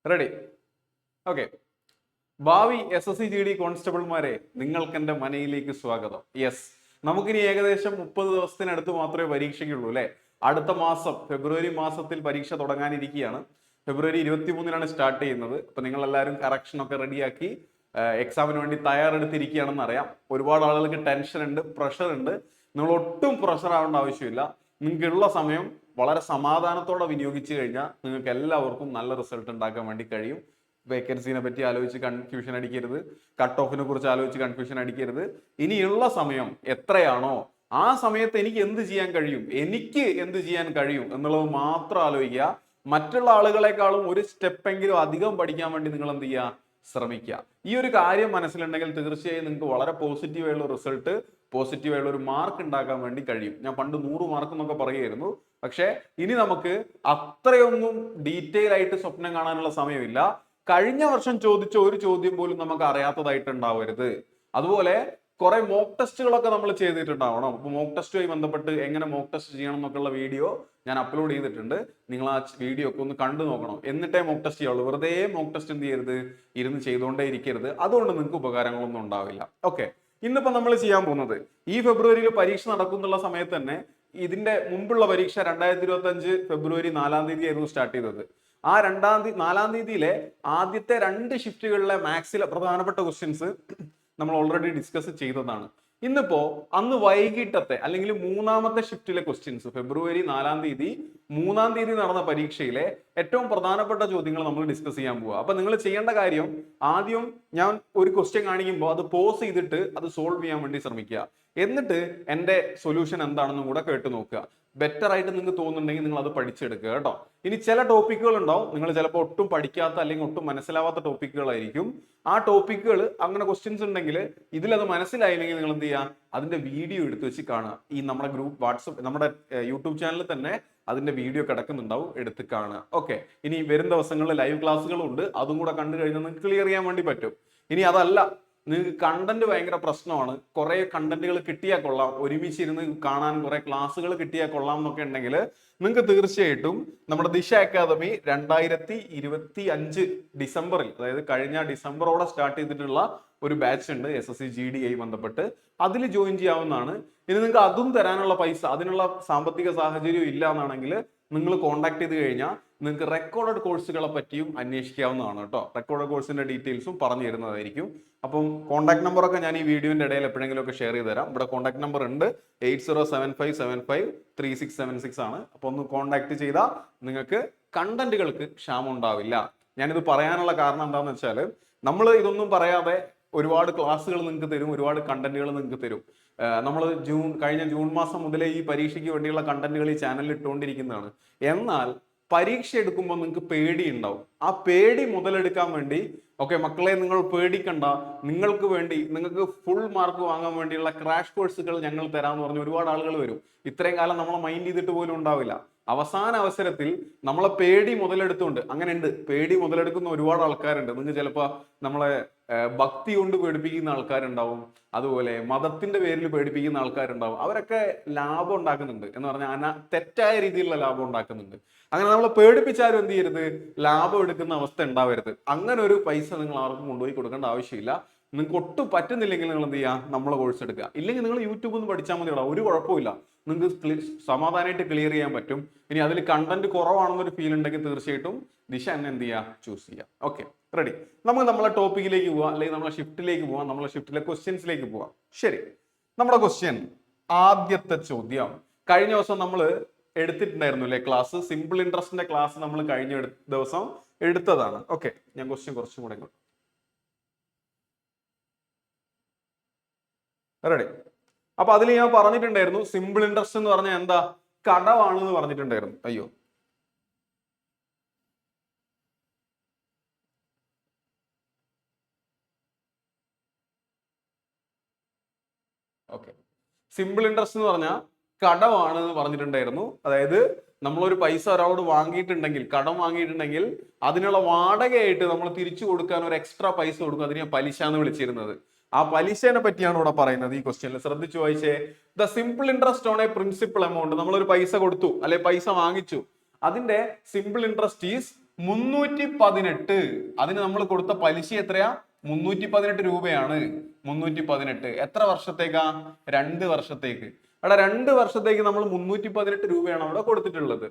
Ready? Okay. ഭാവി SSC GD കോൺസ്റ്റബിൾമാരെ, നിങ്ങൾക്ക് എൻ്റെ മനയിലേക്ക് സ്വാഗതം. യെസ്, നമുക്കിനി ഏകദേശം 30 ദിവസത്തിനടുത്ത് മാത്രമേ പരീക്ഷയ്ക്കുള്ളൂ അല്ലേ? അടുത്ത മാസം ഫെബ്രുവരി മാസത്തിൽ പരീക്ഷ തുടങ്ങാനിരിക്കുകയാണ്. ഫെബ്രുവരി 23-നാണ് സ്റ്റാർട്ട് ചെയ്യുന്നത്. അപ്പൊ നിങ്ങൾ എല്ലാവരും കറക്ഷൻ ഒക്കെ റെഡിയാക്കി എക്സാമിന് വേണ്ടി തയ്യാറെടുത്തിരിക്കുകയാണെന്ന് അറിയാം. ഒരുപാട് ആളുകൾക്ക് ടെൻഷൻ ഉണ്ട്, പ്രഷർ ഉണ്ട്. നിങ്ങൾ ഒട്ടും പ്രഷർ ആവേണ്ട ആവശ്യമില്ല. നിങ്ങൾക്കുള്ള സമയം വളരെ സമാധാനത്തോടെ വിനിയോഗിച്ചു കഴിഞ്ഞാൽ നിങ്ങൾക്ക് എല്ലാവർക്കും നല്ല റിസൾട്ട് ഉണ്ടാക്കാൻ വേണ്ടി കഴിയും. വേക്കൻസിനെ പറ്റി ആലോചിച്ച് കൺഫ്യൂഷൻ അടിക്കരുത്, കട്ട് ഓഫിനെ കുറിച്ച് ആലോചിച്ച് കൺഫ്യൂഷൻ അടിക്കരുത്. ഇനിയുള്ള സമയം എത്രയാണോ ആ സമയത്ത് എനിക്ക് എന്ത് ചെയ്യാൻ കഴിയും, എനിക്ക് എന്ത് ചെയ്യാൻ കഴിയും എന്നുള്ളത് മാത്രം ആലോചിക്കുക. മറ്റുള്ള ആളുകളെക്കാളും ഒരു സ്റ്റെപ്പെങ്കിലും അധികം പഠിക്കാൻ വേണ്ടി നിങ്ങൾ എന്ത് ചെയ്യുക, ശ്രമിക്കുക. ഈ ഒരു കാര്യം മനസ്സിലുണ്ടെങ്കിൽ തീർച്ചയായും നിങ്ങൾക്ക് വളരെ പോസിറ്റീവായുള്ള റിസൾട്ട്, പോസിറ്റീവായുള്ള ഒരു മാർക്ക് ഉണ്ടാക്കാൻ വേണ്ടി കഴിയും. ഞാൻ പണ്ട് 100 മാർക്ക് എന്നൊക്കെ പറയുമായിരുന്നു. പക്ഷെ ഇനി നമുക്ക് അത്രയൊന്നും ഡീറ്റെയിൽ ആയിട്ട് സ്വപ്നം കാണാനുള്ള സമയമില്ല. കഴിഞ്ഞ വർഷം ചോദിച്ച ഒരു ചോദ്യം പോലും നമുക്ക് അറിയാത്തതായിട്ട് ഉണ്ടാവരുത്. അതുപോലെ കുറെ മോക്ക് ടെസ്റ്റുകളൊക്കെ നമ്മൾ ചെയ്തിട്ടുണ്ടാവണം. അപ്പൊ മോക്ക് ടെസ്റ്റുമായി ബന്ധപ്പെട്ട് എങ്ങനെ മോക്ക് ടെസ്റ്റ് ചെയ്യണം എന്നൊക്കെയുള്ള വീഡിയോ ഞാൻ അപ്ലോഡ് ചെയ്തിട്ടുണ്ട്. നിങ്ങൾ ആ വീഡിയോ ഒക്കെ ഒന്ന് കണ്ടു നോക്കണം. എന്നിട്ടേ മോക്ക് ടെസ്റ്റ് ചെയ്യുള്ളൂ. വെറുതെ മോക്ക് ടെസ്റ്റ് എന്ത് ചെയ്യരുത്, ഇരുന്ന് ചെയ്തുകൊണ്ടേ ഇരിക്കരുത്. അതുകൊണ്ട് നിങ്ങൾക്ക് ഉപകാരങ്ങളൊന്നും ഉണ്ടാവില്ല. ഓക്കെ, ഇന്നിപ്പോ നമ്മൾ ചെയ്യാൻ പോകുന്നത്, ഈ ഫെബ്രുവരിയിൽ പരീക്ഷ നടക്കുന്നുള്ള സമയത്ത് തന്നെ ഇതിന്റെ മുമ്പുള്ള പരീക്ഷ 2025 ഫെബ്രുവരി 4-ാം തീയതി ആയിരുന്നു സ്റ്റാർട്ട് ചെയ്തത്. ആ 4-ാം തീയതിയിലെ ആദ്യത്തെ 2 ഷിഫ്റ്റുകളിലെ മാത്സിലെ പ്രധാനപ്പെട്ട ക്വസ്റ്റ്യൻസ് നമ്മൾ ഓൾറെഡി ഡിസ്കസ് ചെയ്തതാണ്. ഇന്നിപ്പോ അന്ന് വൈകിട്ടത്തെ അല്ലെങ്കിൽ 3-ാമത്തെ ഷിഫ്റ്റിലെ ക്വസ്റ്റ്യൻസ്, ഫെബ്രുവരി 4-ാം തീയതി 3-ാം തീയതി നടന്ന പരീക്ഷയിലെ ഏറ്റവും പ്രധാനപ്പെട്ട ചോദ്യങ്ങൾ നമ്മൾ ഡിസ്കസ് ചെയ്യാൻ പോവുക. അപ്പൊ നിങ്ങൾ ചെയ്യേണ്ട കാര്യം, ആദ്യം ഞാൻ ഒരു ക്വസ്റ്റ്യൻ കാണിക്കുമ്പോൾ അത് പോസ് ചെയ്തിട്ട് അത് സോൾവ് ചെയ്യാൻ വേണ്ടി ശ്രമിക്കുക. എന്നിട്ട് എൻ്റെ സൊല്യൂഷൻ എന്താണെന്നും കൂടെ കേട്ട് നോക്കുക. ബെറ്റർ ആയിട്ട് നിങ്ങൾക്ക് തോന്നുന്നുണ്ടെങ്കിൽ നിങ്ങൾ അത് പഠിച്ചെടുക്കുക കേട്ടോ. ഇനി ചില ടോപ്പിക്കുകൾ ഉണ്ടാവും, നിങ്ങൾ ചിലപ്പോൾ ഒട്ടും പഠിക്കാത്ത അല്ലെങ്കിൽ ഒട്ടും മനസ്സിലാവാത്ത ടോപ്പിക്കുകളായിരിക്കും. ആ ടോപ്പിക്കുകൾ അങ്ങനെ ക്വസ്റ്റ്യൻസ് ഉണ്ടെങ്കിൽ ഇതിലത് മനസ്സിലായില്ലെങ്കിൽ നിങ്ങൾ എന്ത് ചെയ്യുക, അതിന്റെ വീഡിയോ എടുത്ത് വെച്ച് കാണുക. ഈ നമ്മുടെ ഗ്രൂപ്പ് വാട്സപ്പ്, നമ്മുടെ യൂട്യൂബ് ചാനലിൽ തന്നെ അതിന്റെ വീഡിയോ കിടക്കുന്നുണ്ടാവും, എടുത്ത് കാണുക. ഓക്കെ, ഇനി വരും ദിവസങ്ങളിൽ ലൈവ് ക്ലാസ്സുകളും ഉണ്ട്. അതും കൂടെ കണ്ടു കഴിഞ്ഞാൽ നിങ്ങൾക്ക് ക്ലിയർ ചെയ്യാൻ വേണ്ടി പറ്റും. ഇനി അതല്ല, നിങ്ങൾക്ക് കണ്ടന്റ് ഭയങ്കര പ്രശ്നമാണ്, കുറെ കണ്ടന്റുകൾ കിട്ടിയാൽ കൊള്ളാം, ഒരുമിച്ചിരുന്ന് കാണാൻ കുറെ ക്ലാസ്സുകൾ കിട്ടിയാൽ കൊള്ളാം എന്നൊക്കെ ഉണ്ടെങ്കിൽ നിങ്ങൾക്ക് തീർച്ചയായിട്ടും നമ്മുടെ ദിശ അക്കാദമി 2025 ഡിസംബറിൽ, അതായത് കഴിഞ്ഞ ഡിസംബറോടെ സ്റ്റാർട്ട് ചെയ്തിട്ടുള്ള ഒരു ബാച്ച് ഉണ്ട് SSC GD ആയി ബന്ധപ്പെട്ട്. അതിൽ ജോയിൻ ചെയ്യാവുന്നതാണ്. ഇനി നിങ്ങൾക്ക് അതും തരാനുള്ള പൈസ, അതിനുള്ള സാമ്പത്തിക സാഹചര്യം ഇല്ല എന്നാണെങ്കിൽ നിങ്ങൾ കോൺടാക്ട് ചെയ്ത് കഴിഞ്ഞാൽ നിങ്ങൾക്ക് റെക്കോർഡഡ് കോഴ്സുകളെ പറ്റിയും അന്വേഷിക്കാവുന്നതാണ് കേട്ടോ. റെക്കോർഡഡ് കോഴ്സിന്റെ ഡീറ്റെയിൽസും പറഞ്ഞു തരുന്നതായിരിക്കും. അപ്പം കോൺടാക്ട് നമ്പറൊക്കെ ഞാൻ ഈ വീഡിയോന്റെ ഇടയിൽ എപ്പോഴെങ്കിലും ഒക്കെ ഷെയർ ചെയ്ത് തരാം. ഇവിടെ കോൺടാക്ട് നമ്പർ ഉണ്ട്, 8075753676 ആണ്. അപ്പൊ ഒന്ന് കോൺടാക്ട് ചെയ്താൽ നിങ്ങൾക്ക് കണ്ടന്റുകൾക്ക് ക്ഷാമം ഉണ്ടാവില്ല. ഞാനിത് പറയാനുള്ള കാരണം എന്താണെന്ന് വെച്ചാൽ, നമ്മൾ ഇതൊന്നും പറയാതെ ഒരുപാട് ക്ലാസ്സുകൾ നിങ്ങൾക്ക് തരും, ഒരുപാട് കണ്ടന്റുകൾ നിങ്ങൾക്ക് തരും. നമ്മൾ കഴിഞ്ഞ ജൂൺ മാസം മുതലേ ഈ പരീക്ഷയ്ക്ക് വേണ്ടിയുള്ള കണ്ടന്റുകൾ ഈ ചാനലിൽ ഇട്ടുകൊണ്ടിരിക്കുന്നതാണ്. എന്നാൽ പരീക്ഷ എടുക്കുമ്പോൾ നിങ്ങൾക്ക് പേടി ഉണ്ടാവും. ആ പേടി മുതലെടുക്കാൻ വേണ്ടി, ഓക്കെ മക്കളെ നിങ്ങൾ പേടിക്കണ്ട, നിങ്ങൾക്ക് വേണ്ടി, നിങ്ങൾക്ക് ഫുൾ മാർക്ക് വാങ്ങാൻ വേണ്ടിയുള്ള ക്രാഷ് കോഴ്സുകൾ ഞങ്ങൾ തരാമെന്ന് പറഞ്ഞ് ഒരുപാട് ആളുകൾ വരും. ഇത്രയും കാലം നമ്മളെ മൈൻഡ് ചെയ്തിട്ട് പോലും ഉണ്ടാവില്ല. അവസാന അവസരത്തിൽ നമ്മളെ പേടി മുതലെടുത്തുകൊണ്ട്, അങ്ങനെ ഉണ്ട്, പേടി മുതലെടുക്കുന്ന ഒരുപാട് ആൾക്കാരുണ്ട്. നിങ്ങൾ ചിലപ്പോൾ നമ്മളെ ഭക്തി കൊണ്ട് പേടിപ്പിക്കുന്ന ആൾക്കാരുണ്ടാവും, അതുപോലെ മതത്തിന്റെ പേരിൽ പേടിപ്പിക്കുന്ന ആൾക്കാരുണ്ടാവും. അവരൊക്കെ ലാഭം ഉണ്ടാക്കുന്നുണ്ട് എന്ന് പറഞ്ഞാൽ തെറ്റായ രീതിയിലുള്ള ലാഭം ഉണ്ടാക്കുന്നുണ്ട്. അങ്ങനെ നമ്മളെ പേടിപ്പിച്ചാലും എന്ത് ചെയ്യരുത്, ലാഭം എടുക്കുന്ന അവസ്ഥ ഉണ്ടാവരുത്. അങ്ങനെ ഒരു പൈസ നിങ്ങൾ ആർക്കും കൊണ്ടുപോയി കൊടുക്കേണ്ട ആവശ്യമില്ല. നിങ്ങൾക്ക് ഒട്ടും പറ്റുന്നില്ലെങ്കിൽ നിങ്ങൾ എന്ത് ചെയ്യുക, നമ്മളെ കോഴ്സ് എടുക്കുക. ഇല്ലെങ്കിൽ നിങ്ങൾ യൂട്യൂബിൽ നിന്ന് പഠിച്ചാൽ മതിയുള്ള, ഒരു കുഴപ്പമില്ല. നിങ്ങൾക്ക് സമാധാനമായിട്ട് ക്ലിയർ ചെയ്യാൻ പറ്റും. ഇനി അതിൽ കണ്ടന്റ് കുറവാണെന്നൊരു ഫീൽ ഉണ്ടെങ്കിൽ തീർച്ചയായിട്ടും ദിശ എന്നെ എന്ത് ചെയ്യുക, ചൂസ് ചെയ്യുക. Okay, ready? നമുക്ക് നമ്മളെ ടോപ്പിക്കിലേക്ക് പോവാം, അല്ലെങ്കിൽ നമ്മളെ ഷിഫ്റ്റിലേക്ക് പോവാം, നമ്മളെ ഷിഫ്റ്റിലെ ക്വസ്റ്റ്യൻസിലേക്ക് പോവാം. ശരി, നമ്മുടെ ക്വസ്റ്റ്യൻ, ആദ്യത്തെ ചോദ്യം. കഴിഞ്ഞ ദിവസം നമ്മൾ എടുത്തിട്ടുണ്ടായിരുന്നു അല്ലെ ക്ലാസ്, സിമ്പിൾ ഇൻട്രസ്റ്റിന്റെ ക്ലാസ് നമ്മൾ കഴിഞ്ഞ ദിവസം എടുത്തതാണ്. ഓക്കെ, ഞാൻ ക്വസ്റ്റ്യൻ കുറച്ചും കൂടെ റെഡി. അപ്പൊ അതിൽ ഞാൻ പറഞ്ഞിട്ടുണ്ടായിരുന്നു, സിമ്പിൾ ഇൻട്രസ്റ്റ് എന്ന് പറഞ്ഞാൽ എന്താ, കടമാണെന്ന് പറഞ്ഞിട്ടുണ്ടായിരുന്നു. അയ്യോ, ഓക്കെ, സിമ്പിൾ ഇൻട്രസ്റ്റ് എന്ന് പറഞ്ഞാൽ കടമാണ് എന്ന് പറഞ്ഞിട്ടുണ്ടായിരുന്നു. അതായത് നമ്മളൊരു പൈസ ഒരാളോട് വാങ്ങിയിട്ടുണ്ടെങ്കിൽ, കടം വാങ്ങിയിട്ടുണ്ടെങ്കിൽ അതിനുള്ള വാടകയായിട്ട് നമ്മൾ തിരിച്ചു കൊടുക്കാൻ ഒരു എക്സ്ട്രാ പൈസ കൊടുക്കും. അതിനെ പലിശ എന്ന് വിളിച്ചിരുന്നത്. ആ പലിശനെ പറ്റിയാണ് ഇവിടെ പറയുന്നത് ഈ ക്വസ്റ്റ്യനിൽ. ശ്രദ്ധിച്ചു വായിച്ചേ. The simple interest on A principal amount. നമ്മളൊരു പൈസ കൊടുത്തു അല്ലെ പൈസ വാങ്ങിച്ചു, അതിന്റെ സിമ്പിൾ ഇൻട്രസ്റ്റ് ഈസ് 318. അതിന് നമ്മൾ കൊടുത്ത പലിശ എത്രയാ? 318 രൂപയാണ്. 318 എത്ര വർഷത്തേക്കാ? 2 വർഷത്തേക്ക്. അവിടെ 2 വർഷത്തേക്ക് നമ്മൾ 318 രൂപയാണ് അവിടെ കൊടുത്തിട്ടുള്ളത്.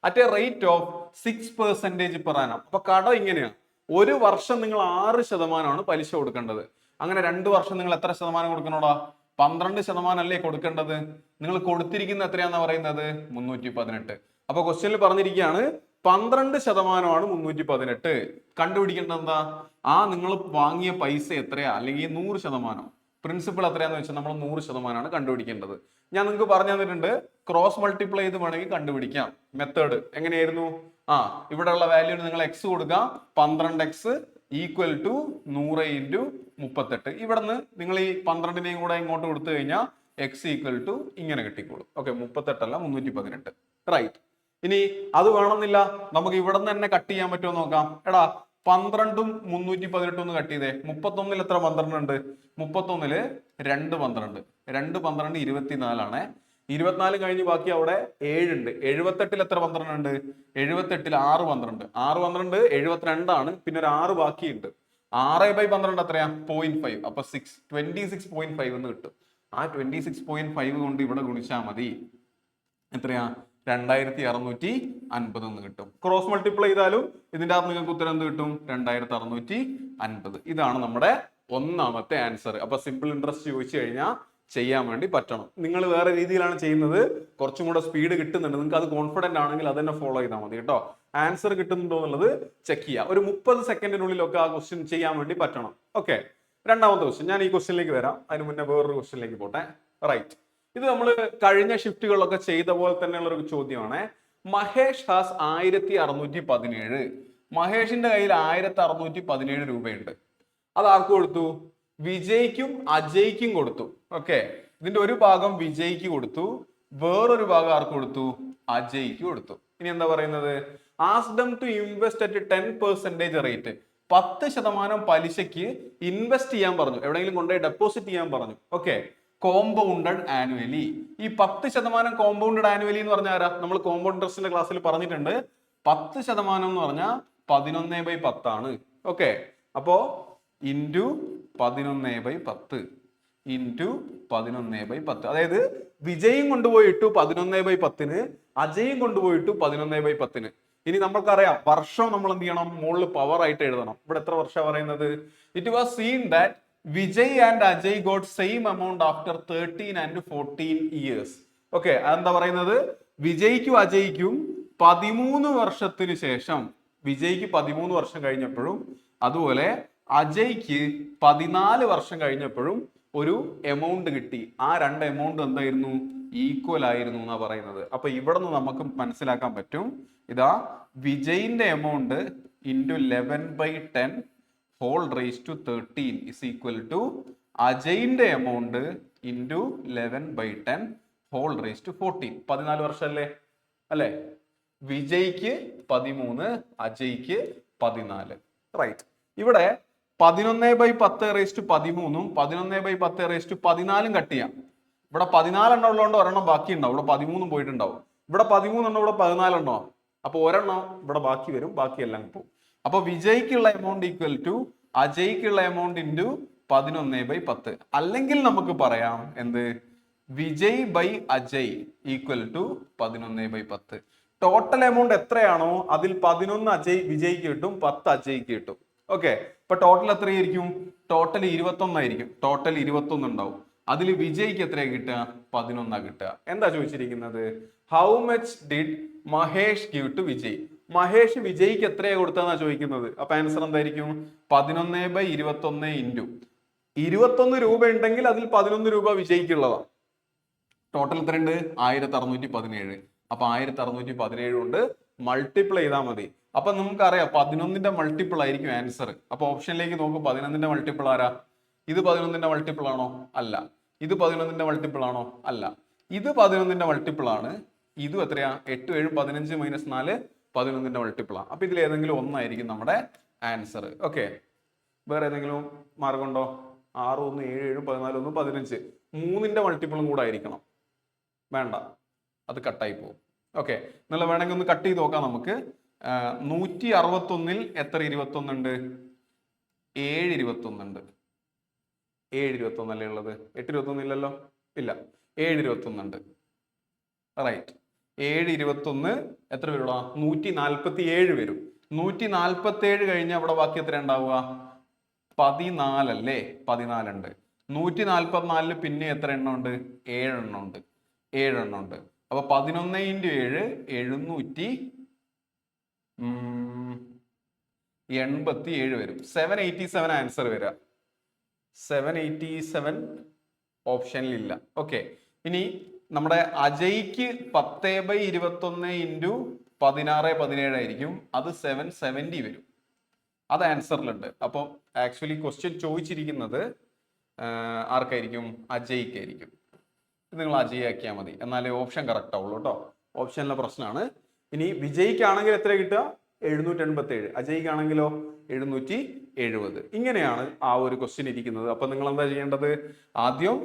At A rate of 6% per annum. അപ്പൊ കടം ഇങ്ങനെയാണ്, ഒരു വർഷം നിങ്ങൾ 6% പലിശ കൊടുക്കേണ്ടത്. അങ്ങനെ 2 വർഷം നിങ്ങൾ എത്ര ശതമാനം കൊടുക്കണോടാ? 12% അല്ലേ കൊടുക്കേണ്ടത്? നിങ്ങൾ കൊടുത്തിരിക്കുന്ന എത്രയാന്നാ പറയുന്നത്? 318. അപ്പൊ ക്വസ്റ്റ്യനിൽ പറഞ്ഞിരിക്കുകയാണ് 12%ആണ് 318. കണ്ടുപിടിക്കേണ്ടത് എന്താ? നിങ്ങൾ വാങ്ങിയ പൈസ എത്രയാ, അല്ലെങ്കിൽ 100%. പ്രിൻസിപ്പിൾ എത്രയാന്ന് വെച്ചാൽ നമ്മൾ 100%ആണ് കണ്ടുപിടിക്കേണ്ടത്. ഞാൻ നിങ്ങൾക്ക് പറഞ്ഞു തന്നിട്ടുണ്ട്, ക്രോസ് മൾട്ടിപ്ലൈ ചെയ്ത് വേണമെങ്കിൽ കണ്ടുപിടിക്കാം. മെത്തേഡ് എങ്ങനെയായിരുന്നു? ഇവിടെയുള്ള വാല്യൂ നിങ്ങൾ എക്സ് കൊടുക്കുക, 12x ഈക്വൽ ടു 100 ഇൻറ്റു 38. ഇവിടെ നിന്ന് നിങ്ങൾ ഈ 12നെയും കൂടെ ഇങ്ങോട്ട് കൊടുത്തു കഴിഞ്ഞാൽ എക്സ് ഈക്വൽ ടു ഇങ്ങനെ കിട്ടിക്കോളും. ഓക്കെ, 38 അല്ല 318. റൈറ്റ്. ഇനി അത് വേണമെന്നില്ല, നമുക്ക് ഇവിടെ നിന്ന് തന്നെ കട്ട് ചെയ്യാൻ പറ്റുമോ നോക്കാം. എടാ 12ഉം 318 ഒന്ന് കട്ട് ചെയ്തേ. 31ൽ എത്ര 12 ഉണ്ട്? 31ല് 2 12. 2 12 24 ആണ്. 24 കഴിഞ്ഞ് ബാക്കി അവിടെ 7 ഉണ്ട്. 78ൽ എത്ര 12 ഉണ്ട്? 78ൽ 6 12. 6 12 72 ആണ്. പിന്നെ ഒരു 6 ബാക്കിയുണ്ട്. 6/12 എത്രയാ? 0.5. അപ്പൊ 26.5 എന്ന് കിട്ടും. ആ 26.5 കൊണ്ട് ഇവിടെ ഗുണിച്ചാൽ മതി. എത്രയാ? 2650 എന്ന് കിട്ടും. ക്രോസ് മൾട്ടിപ്ലൈ ചെയ്താലും ഇതിന്റെ അകത്ത് നിങ്ങൾക്ക് ഉത്തരം എന്ത് കിട്ടും? 2650. ഇതാണ് നമ്മുടെ ഒന്നാമത്തെ ആൻസർ. അപ്പൊ സിമ്പിൾ ഇൻട്രസ്റ്റ് ചോദിച്ചു കഴിഞ്ഞാൽ ചെയ്യാൻ വേണ്ടി പറ്റണം. നിങ്ങൾ വേറെ രീതിയിലാണ് ചെയ്യുന്നത്, കുറച്ചും കൂടെ സ്പീഡ് കിട്ടുന്നുണ്ട്. നിങ്ങൾക്ക് അത് കോൺഫിഡന്റ് ആണെങ്കിൽ അത് തന്നെ ഫോളോ ചെയ്താൽ മതി കേട്ടോ. ആൻസർ കിട്ടുന്നുണ്ടോ എന്നുള്ളത് ചെക്ക് ചെയ്യുക. ഒരു 30 സെക്കൻഡിനുള്ളിലൊക്കെ ആ ക്വസ്റ്റ്യൻ ചെയ്യാൻ വേണ്ടി പറ്റണം. ഓക്കെ, രണ്ടാമത്തെ ക്വസ്റ്റ്യൻ. ഞാൻ ഈ ക്വസ്റ്റ്യനിലേക്ക് വരാം, അതിന് മുന്നേ വേറൊരു ക്വസ്റ്റ്യനിലേക്ക് പോട്ടെ. റൈറ്റ്. ഇത് നമ്മൾ കഴിഞ്ഞ ഷിഫ്റ്റുകളിലൊക്കെ ചെയ്ത പോലെ തന്നെയുള്ള ഒരു ചോദ്യമാണ്. മഹേഷ് ഹാസ് 1617. മഹേഷിന്റെ കയ്യിൽ 1617 രൂപയുണ്ട്. അത് ആർക്ക് കൊടുത്തു? വിജയ്ക്കും അജയ്ക്കും കൊടുത്തു. ഓക്കെ, ഇതിന്റെ ഒരു ഭാഗം വിജയ്ക്ക് കൊടുത്തു, വേറൊരു ഭാഗം ആർക്ക് കൊടുത്തു? അജയ്ക്ക് കൊടുത്തു. ഇനി എന്താ പറയുന്നത്? Ask them to invest at 10% rate. 10% പലിശയ്ക്ക് ഇൻവെസ്റ്റ് ചെയ്യാൻ പറഞ്ഞു, എവിടെയെങ്കിലും കൊണ്ടുപോയി ഡെപ്പോസിറ്റ് ചെയ്യാൻ പറഞ്ഞു. Okay, compounded annually. ഈ 10% കോമ്പൗണ്ടഡ് ആനുവലി എന്ന് പറഞ്ഞാൽ ആരാ? നമ്മൾ കോമ്പൗണ്ട് ഇൻട്രസ്റ്റിന്റെ ക്ലാസ്സിൽ പറഞ്ഞിട്ടുണ്ട്. 10% എന്ന് പറഞ്ഞാൽ 11/10 ആണ്. ഓക്കെ, അപ്പോ ഇൻറ്റു 11/10 ഇൻറ്റു 11/10. അതായത് വിജയും കൊണ്ടുപോയിട്ടു 11/10, അജയും കൊണ്ടുപോയിട്ടു 11/10. ഇനി നമ്മൾക്കറിയാം വർഷം നമ്മൾ എന്ത് ചെയ്യണം? മുകളിൽ പവർ ആയിട്ട് എഴുതണം. ഇവിടെ എത്ര വർഷം പറയുന്നത്? It was scene that Vijay and Ajay got same amount after 13 and 14 years. Okay, അതെന്താ പറയുന്നത്? വിജയ്ക്കും അജയ്ക്കും 13 വർഷത്തിന് ശേഷം, വിജയ്ക്ക് 13 വർഷം കഴിഞ്ഞപ്പോഴും അതുപോലെ അജയ്ക്ക് 14 വർഷം കഴിഞ്ഞപ്പോഴും ഒരു എമൗണ്ട് കിട്ടി. ആ രണ്ട് എമൗണ്ട് എന്തായിരുന്നു? ഈക്വൽ ആയിരുന്നു എന്നാ പറയുന്നത്. അപ്പൊ ഇവിടെ നിന്ന് നമുക്ക് മനസ്സിലാക്കാൻ പറ്റും, ഇതാ വിജയിന്റെ amount into 11/10 whole raise to 13 is equal to അജയിന്റെ amount into 11/10 whole raise to 14. 14 വർഷം അല്ലേ? വിജയ്ക്ക് 13, അജയ്ക്ക് 14. റൈറ്റ്. ഇവിടെ 11/10 റേസ് ടു 13ഉം 11/10 റേസ് ടു 14 കട്ട് ചെയ്യാം. ഇവിടെ 14 എണ്ണം ഉള്ളതുകൊണ്ട് ഒരെണ്ണം ബാക്കി ഉണ്ടാവും, ഇവിടെ 13 പോയിട്ടുണ്ടാവും. ഇവിടെ 13 എണ്ണം, ഇവിടെ 14 എണ്ണോ. അപ്പൊ ഒരെണ്ണം ഇവിടെ ബാക്കി വരും, ബാക്കിയെല്ലാം പോകും. അപ്പൊ വിജയ്ക്കുള്ള എമൗണ്ട് ഈക്വൽ ടു അജയ്ക്കുള്ള എമൗണ്ട് ഇൻറ്റു 11/10. അല്ലെങ്കിൽ നമുക്ക് പറയാം എന്ത്? Vijay by Ajay equal to 11/10. Total amount എത്രയാണോ അതിൽ 11 വിജയ്ക്ക് കിട്ടും, 10 അജയ്ക്ക് കിട്ടും. ഓക്കെ, ഇപ്പൊ ടോട്ടൽ എത്രയായിരിക്കും? ടോട്ടൽ 21 ആയിരിക്കും. ടോട്ടൽ 21 ഉണ്ടാവും. അതിൽ വിജയ്ക്ക് എത്രയാ കിട്ടുക? 11 കിട്ടുക. എന്താ ചോദിച്ചിരിക്കുന്നത്? How much did Mahesh give to Vijay? Mahesh വിജയ്ക്ക് എത്രയാ കൊടുത്തതെന്നാ ചോദിക്കുന്നത്. അപ്പൊ ആൻസർ എന്തായിരിക്കും? 11/21 ഇൻറ്റു 21 രൂപ ഉണ്ടെങ്കിൽ അതിൽ 11 രൂപ വിജയ്ക്കുള്ളതാണ്. ടോട്ടൽ എത്രയുണ്ട്? 1617. അപ്പൊ 1617 കൊണ്ട് മൾട്ടിപ്ലൈ ചെയ്താൽ മതി. അപ്പൊ നമുക്കറിയാം 11ന്റെ മൾട്ടിപ്പിൾ ആയിരിക്കും ആൻസർ. അപ്പൊ ഓപ്ഷനിലേക്ക് നോക്കും, 11ന്റെ മൾട്ടിപ്പിൾ ആരാ? ഇത് 11ന്റെ മൾട്ടിപ്പിൾ ആണോ? അല്ല. ഇത് 11ന്റെ മൾട്ടിപ്പിൾ ആണോ? അല്ല. ഇത് 11ന്റെ മൾട്ടിപ്പിൾ ആണ്. ഇതും എത്രയാ? 8 7 15 - 4 11ന്റെ മൾട്ടിപ്പിൾ ആണ്. അപ്പൊ ഇതിൽ ഏതെങ്കിലും ഒന്നായിരിക്കും നമ്മുടെ ആൻസർ. ഓക്കെ, വേറെ ഏതെങ്കിലും മാർഗമുണ്ടോ? 6 1 7 7 14 1 15. 3ന്റെ മൾട്ടിപ്പിളും കൂടെ ആയിരിക്കണം. വേണ്ട, അത് കട്ടായി പോകും. ഓക്കെ, എന്നുള്ള വേണമെങ്കിൽ ഒന്ന് കട്ട് ചെയ്ത് നോക്കാം നമുക്ക്. 161 എത്ര 21 ഉണ്ട്? 7 21 ഉണ്ട്. 7 21 അല്ലേ ഉള്ളത്? 8 21 ഇല്ലല്ലോ, ഇല്ല, 7 21 ഉണ്ട്. റൈറ്റ്, 7 21 എത്ര വരും? 147 വരും. 147 കഴിഞ്ഞാൽ അവിടെ ബാക്കി എത്ര ഉണ്ടാവുക? 14 അല്ലേ? 14 ഉണ്ട്. 144 പിന്നെ എത്ര എണ്ണം ഉണ്ട്? 7 എണ്ണം ഉണ്ട്. 7 എണ്ണം ഉണ്ട്. അപ്പൊ 11 × 7 787 വരും. 787 ആൻസർ വരിക. 787 ഓപ്ഷനിൽ ഇല്ല. ഓക്കെ, ഇനി നമ്മുടെ അജയ്ക്ക് 10/21 × 16/17 ആയിരിക്കും. അത് 770 വരും. അത് ആൻസറിലുണ്ട്. അപ്പോൾ ആക്ച്വലി ക്വസ്റ്റ്യൻ ചോദിച്ചിരിക്കുന്നത് ആർക്കായിരിക്കും? അജയ്ക്കായിരിക്കും. നിങ്ങൾ അജയ് ആക്കിയാൽ മതി, എന്നാലേ ഓപ്ഷൻ കറക്റ്റ് ആവുള്ളൂ കേട്ടോ. ഓപ്ഷനിലെ പ്രശ്നമാണ്. ഇനി വിജയ്ക്കാണെങ്കിൽ എത്ര കിട്ടുക? 787. അജയ്ക്കാണെങ്കിലോ 770. ഇങ്ങനെയാണ് ആ ഒരു ക്വസ്റ്റ്യൻ ഇരിക്കുന്നത്. അപ്പൊ നിങ്ങൾ എന്താ ചെയ്യേണ്ടത്? ആദ്യം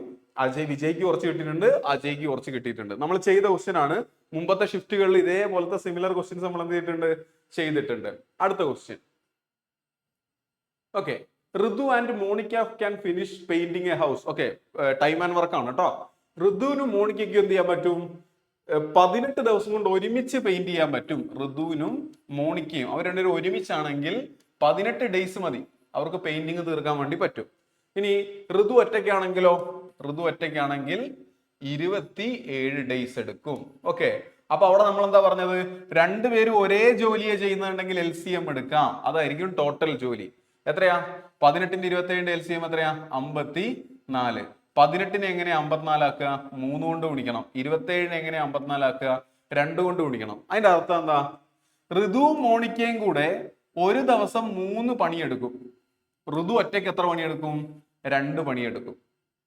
വിജയ്ക്ക് കുറച്ച് കിട്ടിയിട്ടുണ്ട്, അജയ്ക്ക് കുറച്ച് കിട്ടിയിട്ടുണ്ട്. നമ്മൾ ചെയ്ത ക്വസ്റ്റ്യൻ ആണ്. മുമ്പത്തെ ഷിഫ്റ്റുകളിൽ ഇതേപോലത്തെ സിമിലർ ക്വസ്റ്റ്യൻസ് നമ്മൾ എന്ത് ചെയ്തിട്ടുണ്ട്. അടുത്ത question. Okay, Ritu and Monica can finish painting a house. Okay, time and work ആണ് കേട്ടോ. ഋതുവിനും മോണിക്കയ്ക്കും എന്ത് ചെയ്യാൻ പറ്റും? 18 ദിവസം കൊണ്ട് ഒരുമിച്ച് പെയിന്റ് ചെയ്യാൻ പറ്റും. ഋതുവിനും മോണിക്കയും അവർ രണ്ടുപേരും ഒരുമിച്ചാണെങ്കിൽ 18 ഡേയ്സ് മതി അവർക്ക് പെയിന്റിങ് തീർക്കാൻ വേണ്ടി പറ്റും. ഇനി ഋതു ഒറ്റയ്ക്കാണെങ്കിലോ? ഋതു ഒറ്റയ്ക്കാണെങ്കിൽ 27 ഡേയ്സ് എടുക്കും. ഓക്കെ, അപ്പൊ അവിടെ നമ്മൾ എന്താ പറഞ്ഞത്? രണ്ടുപേരും ഒരേ ജോലിയെ ചെയ്യുന്നുണ്ടെങ്കിൽ LCM എടുക്കാം. അതായിരിക്കും ടോട്ടൽ ജോലി. എത്രയാ? 18 × 27 LCM എത്രയാ? 54. 18 എങ്ങനെയാ 54 ആക്കുക? 3 കൊണ്ട് ഗുണിക്കണം. 27 എങ്ങനെയാ 54 ആക്കുക? 2 കൊണ്ട് ഗുണിക്കണം. അതിന്റെ അർത്ഥം എന്താ? ഋതുവും മോണിക്കയും കൂടെ ഒരു ദിവസം 3 പണിയെടുക്കും. ഋതു ഒറ്റയ്ക്ക് എത്ര പണിയെടുക്കും? 2 പണിയെടുക്കും.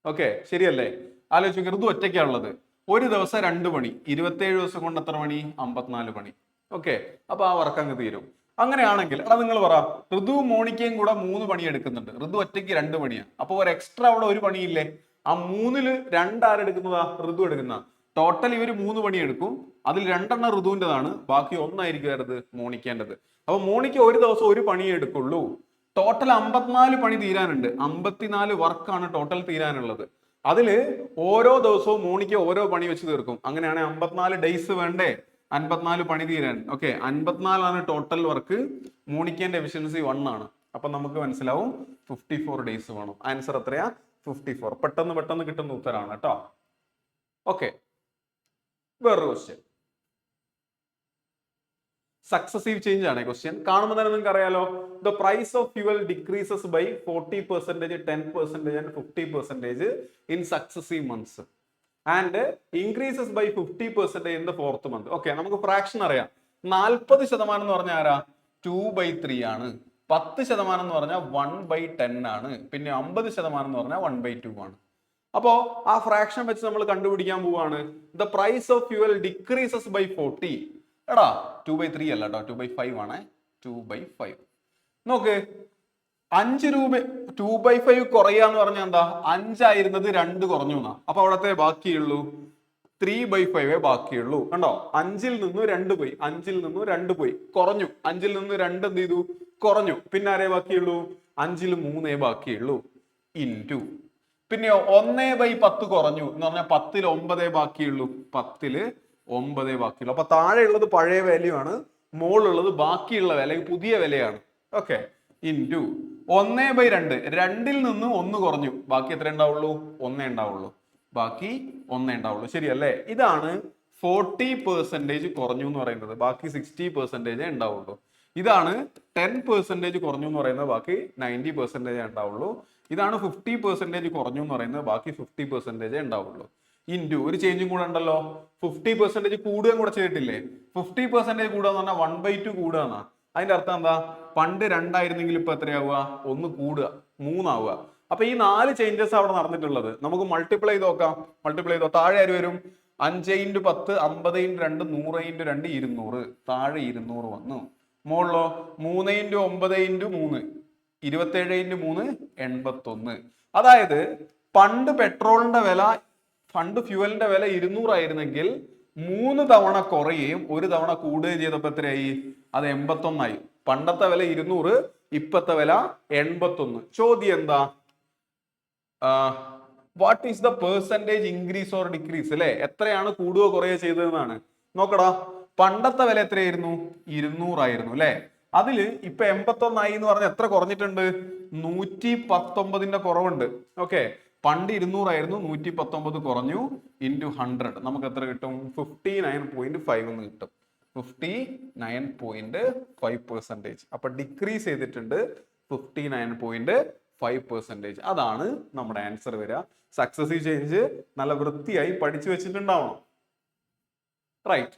ഓക്കെ, ശരിയല്ലേ? ആലോചിച്ച്, ഋതു ഒറ്റയ്ക്കാണുള്ളത്. ഒരു ദിവസം 2 പണി. 27 ദിവസം കൊണ്ട് എത്ര പണി? 54 പണി. ഓക്കെ, അപ്പൊ ആ വർക്ക് അങ്ങ് തീരും. അങ്ങനെയാണെങ്കിൽ എടാ നിങ്ങൾ പറ, ഋതുവും മോണിക്കയും കൂടെ 3 പണി എടുക്കുന്നുണ്ട്. ഋതു ഒറ്റയ്ക്ക് 2 പണിയാണ്. അപ്പൊ ഒരു എക്സ്ട്രാ അവിടെ 1 പണിയില്ലേ? ആ 3-ൽ 2 ആരെടുക്കുന്നതാ? ഋതു എടുക്കുന്ന. ടോട്ടൽ ഇവർ 3 പണി എടുക്കും. അതിൽ 2 എണ്ണം ഋതുവിൻ്റെതാണ്, ബാക്കി 1 ആയിരിക്കും മോണിക്കേണ്ടത്. അപ്പൊ മോണിക്ക ഒരു ദിവസം 1 പണിയെ എടുക്കുള്ളൂ. ടോട്ടൽ 54 പണി തീരാനുണ്ട്. 54 വർക്കാണ് ടോട്ടൽ തീരാനുള്ളത്. അതില് ഓരോ ദിവസവും മോണിക്ക ഓരോ പണി വെച്ച് തീർക്കും. അങ്ങനെയാണെങ്കിൽ 54 ഡേയ്സ് വേണ്ടേ 54 പണി തീരാൻ? ഓക്കെ, 54 ആണ് ടോട്ടൽ വർക്ക്. മോണിക്കേന്റെ എഫിഷ്യൻസി 1 ആണ്. അപ്പൊ നമുക്ക് മനസ്സിലാവും 54 ഡേയ്സ് വേണം. ആൻസർ എത്രയാ? 54. പെട്ടെന്ന് കിട്ടുന്ന ഉത്തരമാണ് കേട്ടോ. ഓക്കെ, വേറൊരു ക്വസ്റ്റ്യൻ. സക്സസീവ് ചേഞ്ച് ആണ് ക്വസ്റ്റ്യൻ. കാണുമ്പോൾ തന്നെ നിങ്ങൾക്ക് അറിയാലോ. The price of fuel decreases by 40%, 10% and 50% in successive months and increases by 50% in the 4th month. ഓക്കെ, നമുക്ക് ഫ്രാക്ഷൻ അറിയാം. 40% എന്ന് പറഞ്ഞാൽ ആരാ? 2/3 ആണ്. 10% എന്ന് പറഞ്ഞാൽ 1/10 ആണ്. പിന്നെ 50% എന്ന് പറഞ്ഞാൽ 1/2 ആണ്. അപ്പോ ആ ഫ്രാക്ഷൻ വെച്ച് നമ്മൾ കണ്ടുപിടിക്കാൻ പോവാണ്. The price of fuel decreases by 40. എടാ 2/3 അല്ല കേട്ടോ, 2/5 ആണ്. 2/5 നോക്ക്. 5 രൂപ 2/5 കുറയാന്ന് പറഞ്ഞാൽ എന്താ? 5 ആയിരുന്നത് 2 കുറഞ്ഞു എന്നാ. അപ്പൊ അവിടത്തെ ബാക്കിയുള്ളൂ 3/5 ബാക്കിയുള്ളൂ. കണ്ടോ? 5-ൽ നിന്ന് 2 പോയി. 5-ൽ നിന്ന് 2 പോയി, കുറഞ്ഞു. 5-ൽ നിന്ന് 2 എന്ത് ചെയ്തു? കുറഞ്ഞു. പിന്നെ ആരേ ബാക്കിയുള്ളൂ? 5-ൽ 3 ബാക്കിയുള്ളൂ. ഇൻറ്റു പിന്നെയോ 1/10 കുറഞ്ഞു എന്ന് പറഞ്ഞാൽ 10-ൽ 9 ബാക്കിയുള്ളൂ. 10-ൽ 9 ബാക്കിയുള്ളൂ. അപ്പൊ താഴെ ഉള്ളത് പഴയ വാല്യൂ ആണ്, മുകളിലുള്ളത് ബാക്കിയുള്ള വില, പുതിയ വിലയാണ്. Okay, into 1/2. 2-ൽ നിന്ന് 1 കുറഞ്ഞു, ബാക്കി എത്ര ഉണ്ടാവുള്ളൂ? 1 ഉണ്ടാവുള്ളൂ. ബാക്കി 1 ഉണ്ടാവുള്ളൂ. ശരിയല്ലേ? ഇതാണ് 40% കുറഞ്ഞു എന്ന് പറയുന്നത്. ബാക്കി 60% ഉണ്ടാവുള്ളൂ. ഇതാണ് 10% കുറഞ്ഞു എന്ന് പറയുന്നത്. ബാക്കി 90% ഉണ്ടാവുള്ളൂ. ഇതാണ് 50% കുറഞ്ഞു എന്ന് പറയുന്നത്. ബാക്കി 50% ഉണ്ടാവുള്ളൂ. ഇൻറ്റു ഒരു ചേഞ്ചും കൂടെ ഉണ്ടല്ലോ. 50% കൂടുകയും കൂടെ ചെയ്തിട്ടില്ലേ? 50% കൂടുക എന്ന് പറഞ്ഞാൽ 1/2 കൂടുക എന്നാ. അതിന്റെ അർത്ഥം എന്താ? പണ്ട് 2 ആയിരുന്നെങ്കിൽ ഇപ്പൊ എത്രയാവുക? 1 കൂടുക, 3 ആവുക. അപ്പൊ ഈ 4 ചേഞ്ചസ് അവിടെ നടന്നിട്ടുള്ളത്. നമുക്ക് മൾട്ടിപ്ലൈ ചെയ്ത് നോക്കാം. മൾട്ടിപ്ലൈ ചെയ്തോ. താഴെ ആര് വരും? 5 × 10, 50 × 2, 100 × 2, 200. താഴെ 200 വന്നു. മുകളിലോ 3 × 9 × 3, 27 × 3, 81. അതായത് പണ്ട് പെട്രോളിന്റെ വില, ഫണ്ട് ഫ്യൂവലിന്റെ വില 200 ആയിരുന്നെങ്കിൽ 3 തവണ കുറയുകയും 1 തവണ കൂടുകയും ചെയ്തപ്പോൾ എത്രയായി? അത് 81ആയി. പണ്ടത്തെ വില 200, ഇപ്പത്തെ വില 81. ചോദ്യം എന്താ? What is the percentage increase or decrease? അല്ലെ, എത്രയാണ് കൂടുകയോ കുറയോ ചെയ്തതെന്നാണ്. നോക്കടാ, പണ്ടത്തെ വില എത്രയായിരുന്നു? 200 ആയിരുന്നു അല്ലെ. അതില് ഇപ്പൊ 81 എന്ന് പറഞ്ഞാൽ എത്ര കുറഞ്ഞിട്ടുണ്ട്? 119ന്റെ കുറവുണ്ട്. ഓക്കെ, പണ്ട് 200 ആയിരുന്നു, 119 കുറഞ്ഞു, ഇൻറ്റു 100 നമുക്ക് എത്ര കിട്ടും? 59.5 എന്ന് കിട്ടും. 59.5%. അപ്പൊ ഡിക്രീസ് ചെയ്തിട്ടുണ്ട് 59.5%. അതാണ് നമ്മുടെ ആൻസർ വരിക. സക്സസീവ് ചേഞ്ച് നല്ല വൃത്തിയായി പഠിച്ചു വെച്ചിട്ടുണ്ടാവണം. റൈറ്റ്.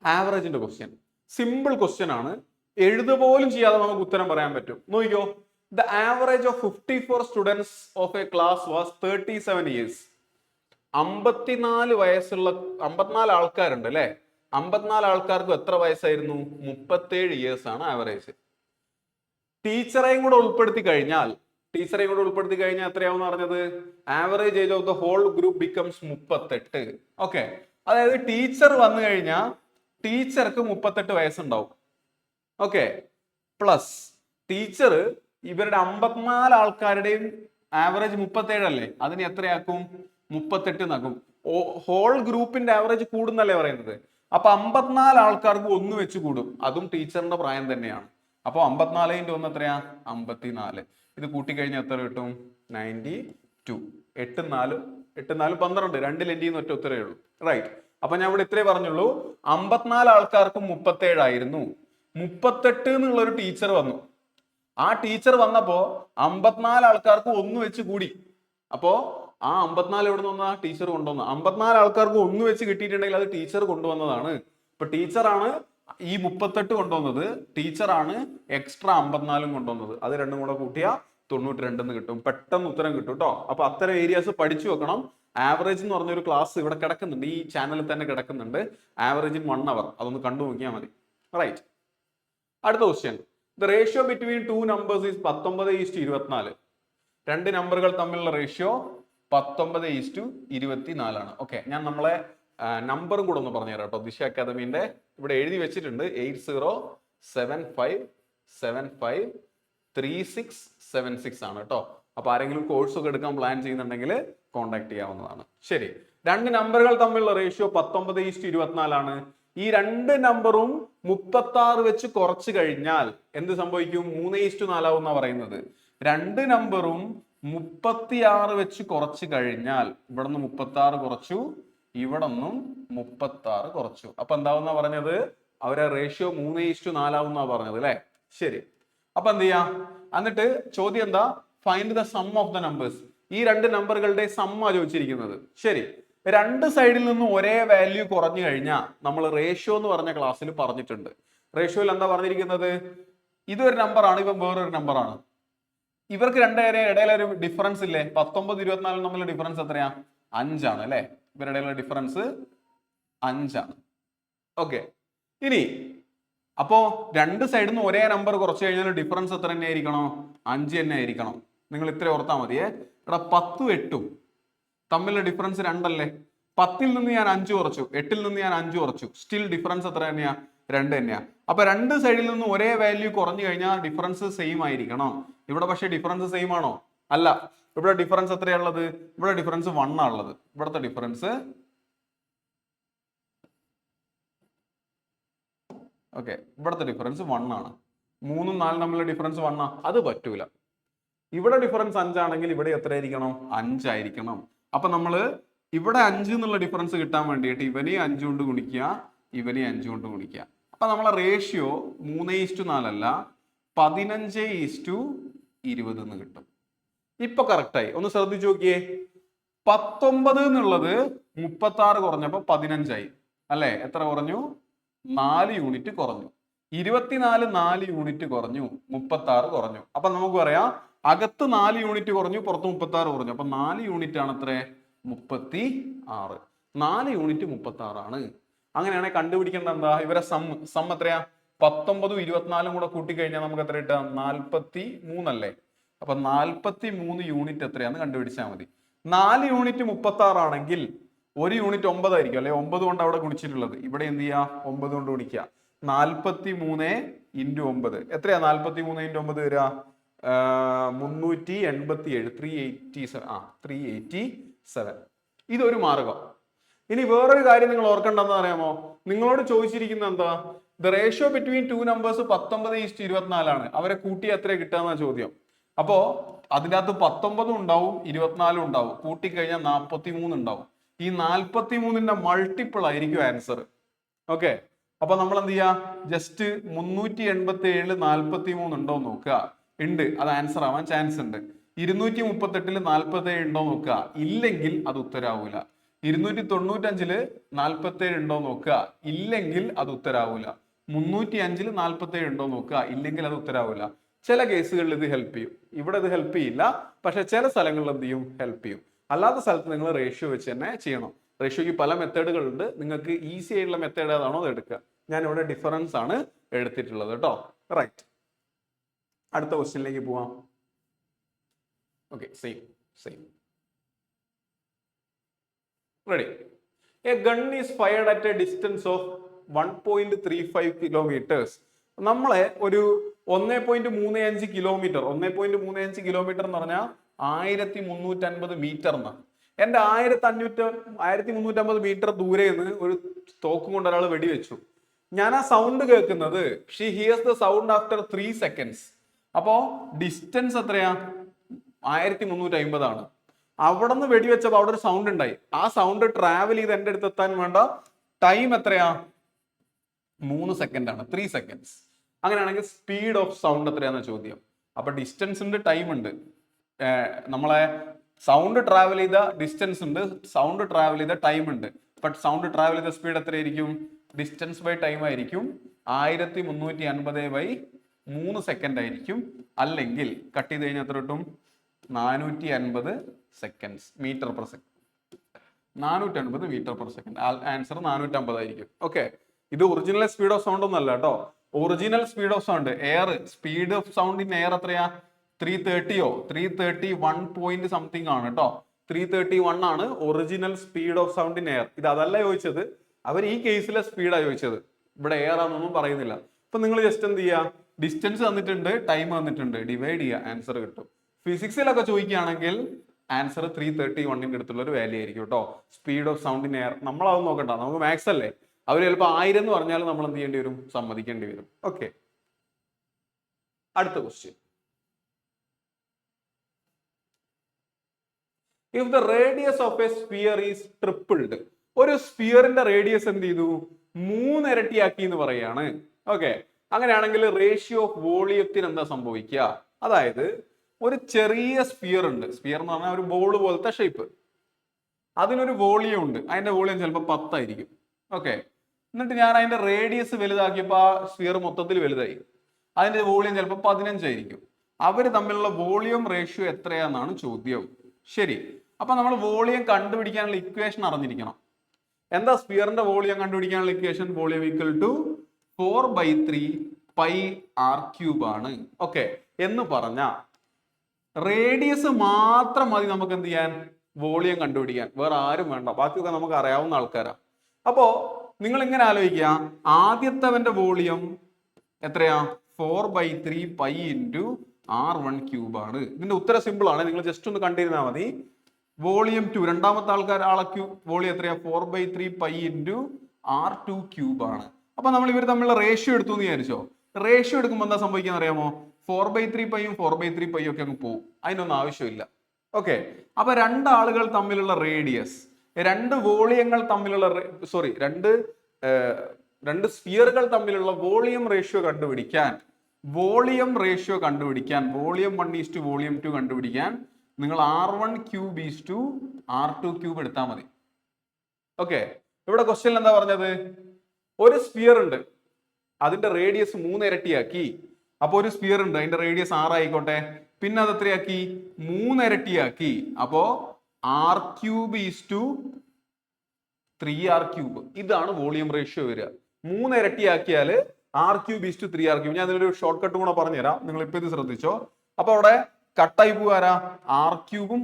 ആവറേജിന്റെ ക്വസ്റ്റ്യൻ സിമ്പിൾ ക്വസ്റ്റ്യൻ ആണ്. എഴുതുപോലും ചെയ്യാതെ നമുക്ക് ഉത്തരം പറയാൻ പറ്റും. നോക്കിക്കോ, the average of 54 students of A class was 37 years. 54 വയസ്സുള്ള 54 ആൾക്കാരുണ്ട് അല്ലെ. 54 ആൾക്കാർക്കും എത്ര വയസ്സായിരുന്നു? 37 ഇയേഴ്സ് ആണ് ആവറേജ്. ടീച്ചറെയും കൂടെ ഉൾപ്പെടുത്തി കഴിഞ്ഞാൽ എത്രയാവും പറഞ്ഞത്? Average age of the whole group becomes 38. ഓക്കെ, അതായത് ടീച്ചർ വന്നു കഴിഞ്ഞാൽ ടീച്ചർക്ക് 38 വയസ്സുണ്ടാവും. ഓക്കെ, പ്ലസ് ടീച്ചർ ഇവരുടെ 54 ആൾക്കാരുടെയും ആവറേജ് 37 അല്ലേ, അതിന് എത്രയാക്കും? 38 നാക്കും. ഹോൾ ഗ്രൂപ്പിന്റെ ആവറേജ് കൂടുന്നല്ലേ പറയുന്നത്. അപ്പൊ 54 ആൾക്കാർക്ക് 1 വെച്ച് കൂടും, അതും ടീച്ചറിന്റെ പ്രായം തന്നെയാണ്. അപ്പൊ 54 × 1 എത്രയാ? 54. ഇത് കൂട്ടിക്കഴിഞ്ഞാൽ എത്ര കിട്ടും? 92. 8 4 12, 2 ലെന്റിന്ന് ഒറ്റ ഉത്തരവേ ഉള്ളൂ. റൈറ്റ്. അപ്പൊ ഞാൻ ഇവിടെ ഇത്രേ പറഞ്ഞുള്ളൂ. 54 ആൾക്കാർക്കും 37 ആയിരുന്നു. 38 എന്നുള്ള ഒരു ടീച്ചർ വന്നു. ആ ടീച്ചർ വന്നപ്പോ 54 ആൾക്കാർക്ക് 1 വെച്ച് കൂടി. അപ്പോ ആ 54 എവിടെ നിന്ന് ടീച്ചർ കൊണ്ടുവന്ന? 54 ആൾക്കാർക്ക് 1 വെച്ച് കിട്ടിയിട്ടുണ്ടെങ്കിൽ അത് ടീച്ചർ കൊണ്ടുവന്നതാണ്. ഇപ്പൊ ടീച്ചറാണ് ഈ 38 കൊണ്ടുവന്നത്, ടീച്ചറാണ് എക്സ്ട്രാ 54 കൊണ്ടുവന്നത്. അത് രണ്ടും കൂടെ കൂട്ടിയാ 92 എന്ന് കിട്ടും. പെട്ടെന്ന് ഉത്തരം കിട്ടും കേട്ടോ. അപ്പൊ അത്തരം ഏരിയാസ് പഠിച്ചു വെക്കണം. ആവറേജ് എന്ന് പറഞ്ഞൊരു ക്ലാസ് ഇവിടെ കിടക്കുന്നുണ്ട്, ഈ ചാനലിൽ തന്നെ കിടക്കുന്നുണ്ട്. Average in 1 hour. അതൊന്ന് കണ്ടു നോക്കിയാൽ മതി. റൈറ്റ്. അടുത്ത question. The ratio between two numbers is 19:24. രണ്ട് നമ്പറുകൾ തമ്മിലുള്ള റേഷ്യോ 19:24 ആണ്. ഓക്കെ, ഞാൻ നമ്മളെ നമ്പറും കൂടെ ഒന്ന് പറഞ്ഞുതരാം കേട്ടോ. ദിശ അക്കാദമിന്റെ ഇവിടെ എഴുതി വെച്ചിട്ടുണ്ട് 8075753676 ആണ് കേട്ടോ. അപ്പൊ ആരെങ്കിലും കോഴ്സ് ഒക്കെ എടുക്കാൻ പ്ലാൻ ചെയ്യുന്നുണ്ടെങ്കിൽ കോൺടാക്ട് ചെയ്യാവുന്നതാണ്. ശരി, രണ്ട് നമ്പറുകൾ തമ്മിലുള്ള റേഷ്യോ 19:24 ആണ്. ഈ രണ്ട് നമ്പറും 36 വെച്ച് കുറച്ച് കഴിഞ്ഞാൽ എന്ത് സംഭവിക്കും? 3:4 ആവുന്ന പറയുന്നത്. രണ്ട് നമ്പറും 36 വെച്ച് കുറച്ച് കഴിഞ്ഞാൽ ഇവിടെ നിന്ന് 36 കുറച്ചു, ഇവിടെ നിന്നും 36 കുറച്ചു. അപ്പൊ എന്താവുന്ന പറഞ്ഞത്? അവരെ റേഷ്യോ 3:4 ആവുന്ന പറഞ്ഞത് അല്ലെ. ശരി, അപ്പൊ എന്ത് ചെയ്യാം? എന്നിട്ട് ചോദ്യം എന്താ? Find the sum of the numbers. ഈ രണ്ട് നമ്പറുകളുടെ സമ്മ ചോദിച്ചിരിക്കുന്നത്. ശരി, രണ്ട് സൈഡിൽ നിന്നും ഒരേ വാല്യൂ കുറഞ്ഞു കഴിഞ്ഞാൽ നമ്മൾ റേഷ്യോ എന്ന് പറഞ്ഞ ക്ലാസ്സിൽ പറഞ്ഞിട്ടുണ്ട്. റേഷ്യോയിൽ എന്താ പറഞ്ഞിരിക്കുന്നത്? ഇതൊരു നമ്പറാണ്, ഇവൻ വേറൊരു നമ്പറാണ്. ഇവർക്ക് രണ്ടുപേരെ ഇടയിലൊരു ഡിഫറൻസ് ഇല്ലേ? 19-24 തമ്മിലുള്ള ഡിഫറൻസ് എത്രയാ? 5 ആണ് അല്ലെ. ഇവരുടെ ഇടയിലുള്ള ഡിഫറൻസ് 5 ആണ്. ഓക്കെ, ഇനി അപ്പോ രണ്ട് സൈഡിൽ നിന്ന് ഒരേ നമ്പർ കുറച്ച് കഴിഞ്ഞാൽ ഡിഫറൻസ് എത്ര തന്നെ ആയിരിക്കണം? 5 തന്നെ ആയിരിക്കണം. നിങ്ങൾ ഇത്ര ഓർത്താൽ മതിയേ. ഇവിടെ 10ഉം 8ഉം തമ്മിലുള്ള ഡിഫറൻസ് 2 അല്ലേ. 10ൽ നിന്ന് ഞാൻ 5 കുറച്ചു, 8ൽ നിന്ന് ഞാൻ 5 കുറച്ചു, സ്റ്റിൽ ഡിഫറൻസ് എത്ര തന്നെയാ? 2 തന്നെയാ. അപ്പൊ രണ്ട് സൈഡിൽ നിന്ന് ഒരേ വാല്യൂ കുറഞ്ഞു കഴിഞ്ഞാൽ ഡിഫറൻസ് സെയിം ആയിരിക്കണം. ഇവിടെ പക്ഷേ ഡിഫറൻസ് സെയിം ആണോ? അല്ല. ഇവിടെ ഡിഫറൻസ് എത്രയാണുള്ളത്? ഇവിടെ ഡിഫറൻസ് 1 ആണുള്ളത്. ഇവിടുത്തെ ഡിഫറൻസ് ഓക്കെ, ഇവിടുത്തെ ഡിഫറൻസ് 1 ആണ്. 3ഉം 4ഉം തമ്മിലുള്ള ഡിഫറൻസ് 1 ആ, അത് പറ്റൂല. ഇവിടെ ഡിഫറൻസ് 5 ആണെങ്കിൽ ഇവിടെ എത്ര ആയിരിക്കണം? 5 ആയിരിക്കണം. അപ്പൊ നമ്മള് ഇവിടെ 5 എന്നുള്ള ഡിഫറൻസ് കിട്ടാൻ വേണ്ടിയിട്ട് ഇവനെ 5 കൊണ്ട് ഗുണിക്കുക, ഇവനെ 5 കൊണ്ട് ഗുണിക്കുക. അപ്പൊ നമ്മളെ റേഷ്യോ 3:4 അല്ല, 15:20 എന്ന് കിട്ടും. ഇപ്പൊ കറക്റ്റായി. ഒന്ന് ശ്രദ്ധിച്ചു നോക്കിയേ. 19 എന്നുള്ളത് 36 കുറഞ്ഞപ്പോ 15 അല്ലെ. എത്ര കുറഞ്ഞു? 4 യൂണിറ്റ് കുറഞ്ഞു. 24 4 യൂണിറ്റ് കുറഞ്ഞു, 36 കുറഞ്ഞു. അപ്പൊ നമുക്ക് പറയാം അകത്ത് 4 യൂണിറ്റ് കുറഞ്ഞു, പുറത്ത് 36 കുറഞ്ഞു. അപ്പൊ 4 യൂണിറ്റ് ആണ് എത്ര? 36. 4 യൂണിറ്റ് 36 ആണ്. അങ്ങനെയാണെങ്കിൽ കണ്ടുപിടിക്കേണ്ട എന്താ? ഇവരെ സം എത്രയാ? 19ഉം 24ഉം കൂടെ കൂട്ടിക്കഴിഞ്ഞാൽ നമുക്ക് എത്ര കിട്ടാം? 43 അല്ലേ. അപ്പൊ 43 യൂണിറ്റ് എത്രയാന്ന് കണ്ടുപിടിച്ചാൽ മതി. 4 യൂണിറ്റ് 36 ആണെങ്കിൽ 1 യൂണിറ്റ് 9 ആയിരിക്കും, അല്ലെ 9 കൊണ്ട് അവിടെ ഗുണിച്ചിട്ടുള്ളത്. ഇവിടെ എന്ത് ചെയ്യുക, 9 കൊണ്ട് ഗുണിക്കുക. 43 × 9 എത്രയാ? 43 × 9 വരിക 387, 387. ഇതൊരു മാർഗം. ഇനി വേറൊരു കാര്യം നിങ്ങൾ ഓർക്കേണ്ടതെന്ന് അറിയാമോ? നിങ്ങളോട് ചോദിച്ചിരിക്കുന്നത് എന്താ? The ratio between two numbers 19:24 അവരെ കൂട്ടി എത്ര കിട്ടാന്ന ചോദ്യം. അപ്പോ അതിൻ്റെ അകത്ത് 19 ഉണ്ടാവും, 24 ഉണ്ടാവും, കൂട്ടിക്കഴിഞ്ഞാൽ 43 ഉണ്ടാവും. ഈ 43ന്റെ മൾട്ടിപ്പിൾ ആയിരിക്കും ആൻസർ. ഓക്കെ, അപ്പൊ നമ്മൾ എന്ത് ചെയ്യാ? ജസ്റ്റ് 387 43 ഉണ്ടോ നോക്കുക. ഉണ്ട്, അത് ആൻസർ ആവാൻ ചാൻസ് ഉണ്ട്. 238 47 ഉണ്ടോ നോക്കുക. ഇല്ലെങ്കിൽ അത് ഉത്തരാവൂല. 295 47 ഉണ്ടോ നോക്കുക. ഇല്ലെങ്കിൽ അത് ഉത്തരാവൂല. 305 47 ഉണ്ടോ നോക്കുക. ഇല്ലെങ്കിൽ അത് ഉത്തരാവൂല. ചില കേസുകളിൽ ഇത് ഹെൽപ്പ് ചെയ്യും, ഇവിടെ ഇത് ഹെൽപ്പ് ചെയ്യില്ല. പക്ഷെ ചില സ്ഥലങ്ങളിൽ എന്ത് ചെയ്യും? ഹെൽപ്പ് ചെയ്യും. അല്ലാത്ത സ്ഥലത്ത് നിങ്ങൾ റേഷ്യോ വെച്ച് തന്നെ ചെയ്യണം. റേഷ്യോയ്ക്ക് പല മെത്തേഡുകളുണ്ട്. നിങ്ങൾക്ക് ഈസി ആയിട്ടുള്ള മെത്തേഡ് ഏതാണോ അത് എടുക്കുക. ഞാൻ ഇവിടെ ഡിഫറൻസ് ആണ് എടുത്തിട്ടുള്ളത് കേട്ടോ. റൈറ്റ്, അടുത്ത ക്വസ്റ്റ്യനിലേക്ക് പോവാം. Okay, same. Ready. A gun is fired at A distance of 1.35 kilometres. നമ്മളെ ഒരു 1.35 കിലോമീറ്റർ, 1.35 കിലോമീറ്റർ എന്ന് പറഞ്ഞാൽ 1350 മീറ്റർ എന്നാണ്. എന്റെ 1350 മീറ്റർ ദൂരെ നിന്ന് ഒരു തോക്കും കൊണ്ട് ഒരാൾ വെടിവെച്ചു. ഞാൻ ആ സൗണ്ട് കേൾക്കുന്നത്, she here's the sound after 3 seconds. അപ്പോ ഡിസ്റ്റൻസ് എത്രയാ? 1350 ആണ്. അവിടെ നിന്ന് വെടിവെച്ചപ്പോൾ അവിടെ ഒരു സൗണ്ട് ഉണ്ടായി. ആ സൗണ്ട് ട്രാവൽ ചെയ്ത് എന്റെ അടുത്ത് എത്താൻ വേണ്ട ടൈം എത്രയാ? 3 സെക്കൻഡ് ആണ്, 3 സെക്കൻഡ്സ്. അങ്ങനെയാണെങ്കിൽ സ്പീഡ് ഓഫ് സൗണ്ട് എത്രയാന്ന ചോദ്യം. അപ്പൊ ഡിസ്റ്റൻസ് ഉണ്ട്, ടൈം ഉണ്ട്. നമ്മളെ സൗണ്ട് ട്രാവൽ ചെയ്ത ഡിസ്റ്റൻസ് ഉണ്ട്, സൗണ്ട് ട്രാവൽ ചെയ്ത ടൈം ഉണ്ട്. ബട്ട് സൗണ്ട് ട്രാവൽ ചെയ്ത സ്പീഡ് എത്രയായിരിക്കും? ഡിസ്റ്റൻസ് ബൈ ടൈം ആയിരിക്കും. 1350/3 സെക്കൻഡ് ആയിരിക്കും. അല്ലെങ്കിൽ കട്ട് ചെയ്ത് കഴിഞ്ഞാൽ എത്ര കിട്ടും? 450 seconds, meter per second. 450 meter per second. Answer 450 ആയിരിക്കും. ഓക്കെ, ഇത് ഒറിജിനൽ സ്പീഡ് ഓഫ് സൗണ്ട് ഒന്നല്ല കേട്ടോ. Original speed of sound, air speed of sound in air എത്രയാ? 330 331 പോയിന്റ് സംതിങ് ആണ് കേട്ടോ. 331 ആണ് original speed of sound in air. ഇത് അതല്ല ചോദിച്ചത്, അവർ ഈ കേസിലെ സ്പീഡാണ് ചോദിച്ചത്. ഇവിടെ എയർ ആണെന്നൊന്നും പറയുന്നില്ല. അപ്പൊ നിങ്ങൾ ജസ്റ്റ് എന്ത് ചെയ്യുക? ഡിസ്റ്റൻസ് തന്നിട്ടുണ്ട്, ടൈം തന്നിട്ടുണ്ട്, ഡിവൈഡ് ചെയ്യുക, ആൻസർ കിട്ടും. ഫിസിക്സിലൊക്കെ ചോദിക്കുകയാണെങ്കിൽ ആൻസർ 331ന്റെ അടുത്തുള്ള ഒരു വാല്യൂ ആയിരിക്കും കേട്ടോ. Speed of sound in air നമ്മളതൊന്നും നോക്കണ്ട, നമുക്ക് മാത്സ് അല്ലേ. അവർ ചിലപ്പോൾ 1000 എന്ന് പറഞ്ഞാൽ നമ്മൾ എന്ത് ചെയ്യേണ്ടി വരും? സമ്മതിക്കേണ്ടി വരും. ഓക്കെ, അടുത്ത question. If the radius of A sphere is tripled, ഒരു സ്ഫിയറിന്റെ റേഡിയസ് എന്ത് ചെയ്തു? 3 ഇരട്ടിയാക്കി എന്ന് പറയാണ്. ഓക്കെ, അങ്ങനെയാണെങ്കിൽ റേഷ്യോ ഓഫ് വോളിയത്തിന് എന്താ സംഭവിക്കുക? അതായത് ഒരു ചെറിയ സ്ഫിയർ ഉണ്ട്, സ്ഫിയർ എന്ന് പറഞ്ഞാൽ ഒരു ബോൾ പോലത്തെ ഷേപ്പ്. അതിനൊരു വോളിയം ഉണ്ട്, അതിന്റെ വോളിയം ചിലപ്പോൾ 10 ആയിരിക്കും. ഓക്കെ, എന്നിട്ട് ഞാൻ അതിന്റെ റേഡിയസ് വലുതാക്കിയപ്പോൾ ആ സ്ഫിയർ മൊത്തത്തിൽ വലുതായി. അതിന്റെ വോളിയം ചിലപ്പോൾ 15 ആയിരിക്കും. അവർ തമ്മിലുള്ള വോളിയം റേഷ്യോ എത്രയാണെന്നാണ് ചോദ്യം. ശരി, അപ്പൊ നമ്മൾ വോളിയം കണ്ടുപിടിക്കാനുള്ള ഇക്വേഷൻ അറിഞ്ഞിരിക്കണം. എന്താ സ്ഫിയറിന്റെ വോളിയം കണ്ടുപിടിക്കാനുള്ള equation? Volume equal to 4/3 πr³ ആണ്. ഓക്കെ, എന്ന് പറഞ്ഞ റേഡിയസ് മാത്രം മതി നമുക്ക് എന്ത് ചെയ്യാൻ? വോളിയം കണ്ടുപിടിക്കാൻ. വേറെ ആരും വേണ്ട, ബാക്കിയൊക്കെ നമുക്ക് അറിയാവുന്ന ആൾക്കാരാ. അപ്പോ നിങ്ങൾ ഇങ്ങനെ ആലോചിക്കുക, ആദ്യത്തവന്റെ വോളിയം എത്രയാ? 4/3 π × r⁻³ ആണ്. ഇതിന്റെ ഉത്തരം സിമ്പിൾ ആണ്, നിങ്ങൾ ജസ്റ്റ് ഒന്ന് കണ്ടിരുന്നാൽ മതി. വോളിയം 2 രണ്ടാമത്തെ ആളെ വോളിയം എത്രയാ? 4/3 π × r⁻³ ആണ്. അപ്പൊ നമ്മൾ ഇവർ തമ്മിലുള്ള റേഷ്യോ എടുത്തു എന്ന് വിചാരിച്ചോ. റേഷ്യോ എടുക്കുമ്പോൾ എന്താ സംഭവിക്കാൻ അറിയാമോ? 4/3 π 4/3 π ഒക്കെ അങ്ങ് പോകും, അതിനൊന്നും ആവശ്യമില്ല. ഓക്കെ, അപ്പൊ രണ്ടാളുകൾ തമ്മിലുള്ള റേഡിയസ്, രണ്ട് വോളിയങ്ങൾ തമ്മിലുള്ള രണ്ട് സ്ഫിയറുകൾ തമ്മിലുള്ള വോളിയം റേഷ്യോ കണ്ടുപിടിക്കാൻ, വോളിയം 1:വോളിയം 2 കണ്ടുപിടിക്കാൻ നിങ്ങൾ r⁻³ r⁻³ എടുത്താൽ മതി. ഓക്കെ, ഇവിടെ ക്വസ്റ്റ്യൻ എന്താ പറഞ്ഞത്? ഒരു സ്ഫിയർ ഉണ്ട്, അതിന്റെ റേഡിയസ് 3 ഇരട്ടിയാക്കി. അപ്പൊ ഒരു സ്ഫിയർ ഉണ്ട്, അതിന്റെ റേഡിയസ് 6 ആയിക്കോട്ടെ. പിന്നെ അത് എത്രയാക്കി? 3 ഇരട്ടിയാക്കി. അപ്പോ r³ 3r³. ഇതാണ് വോളിയം റേഷ്യോ വരിക. 3 ഇരട്ടിയാക്കിയാല് r³ 3r³. ഞാൻ അതിനൊരു ഷോർട്ട് കട്ട് കൂടെ പറഞ്ഞുതരാം, നിങ്ങൾ ഇപ്പൊ ഇത് ശ്രദ്ധിച്ചോ. അപ്പൊ അവിടെ കട്ടായി പോകാരാ ആർ ക്യൂബും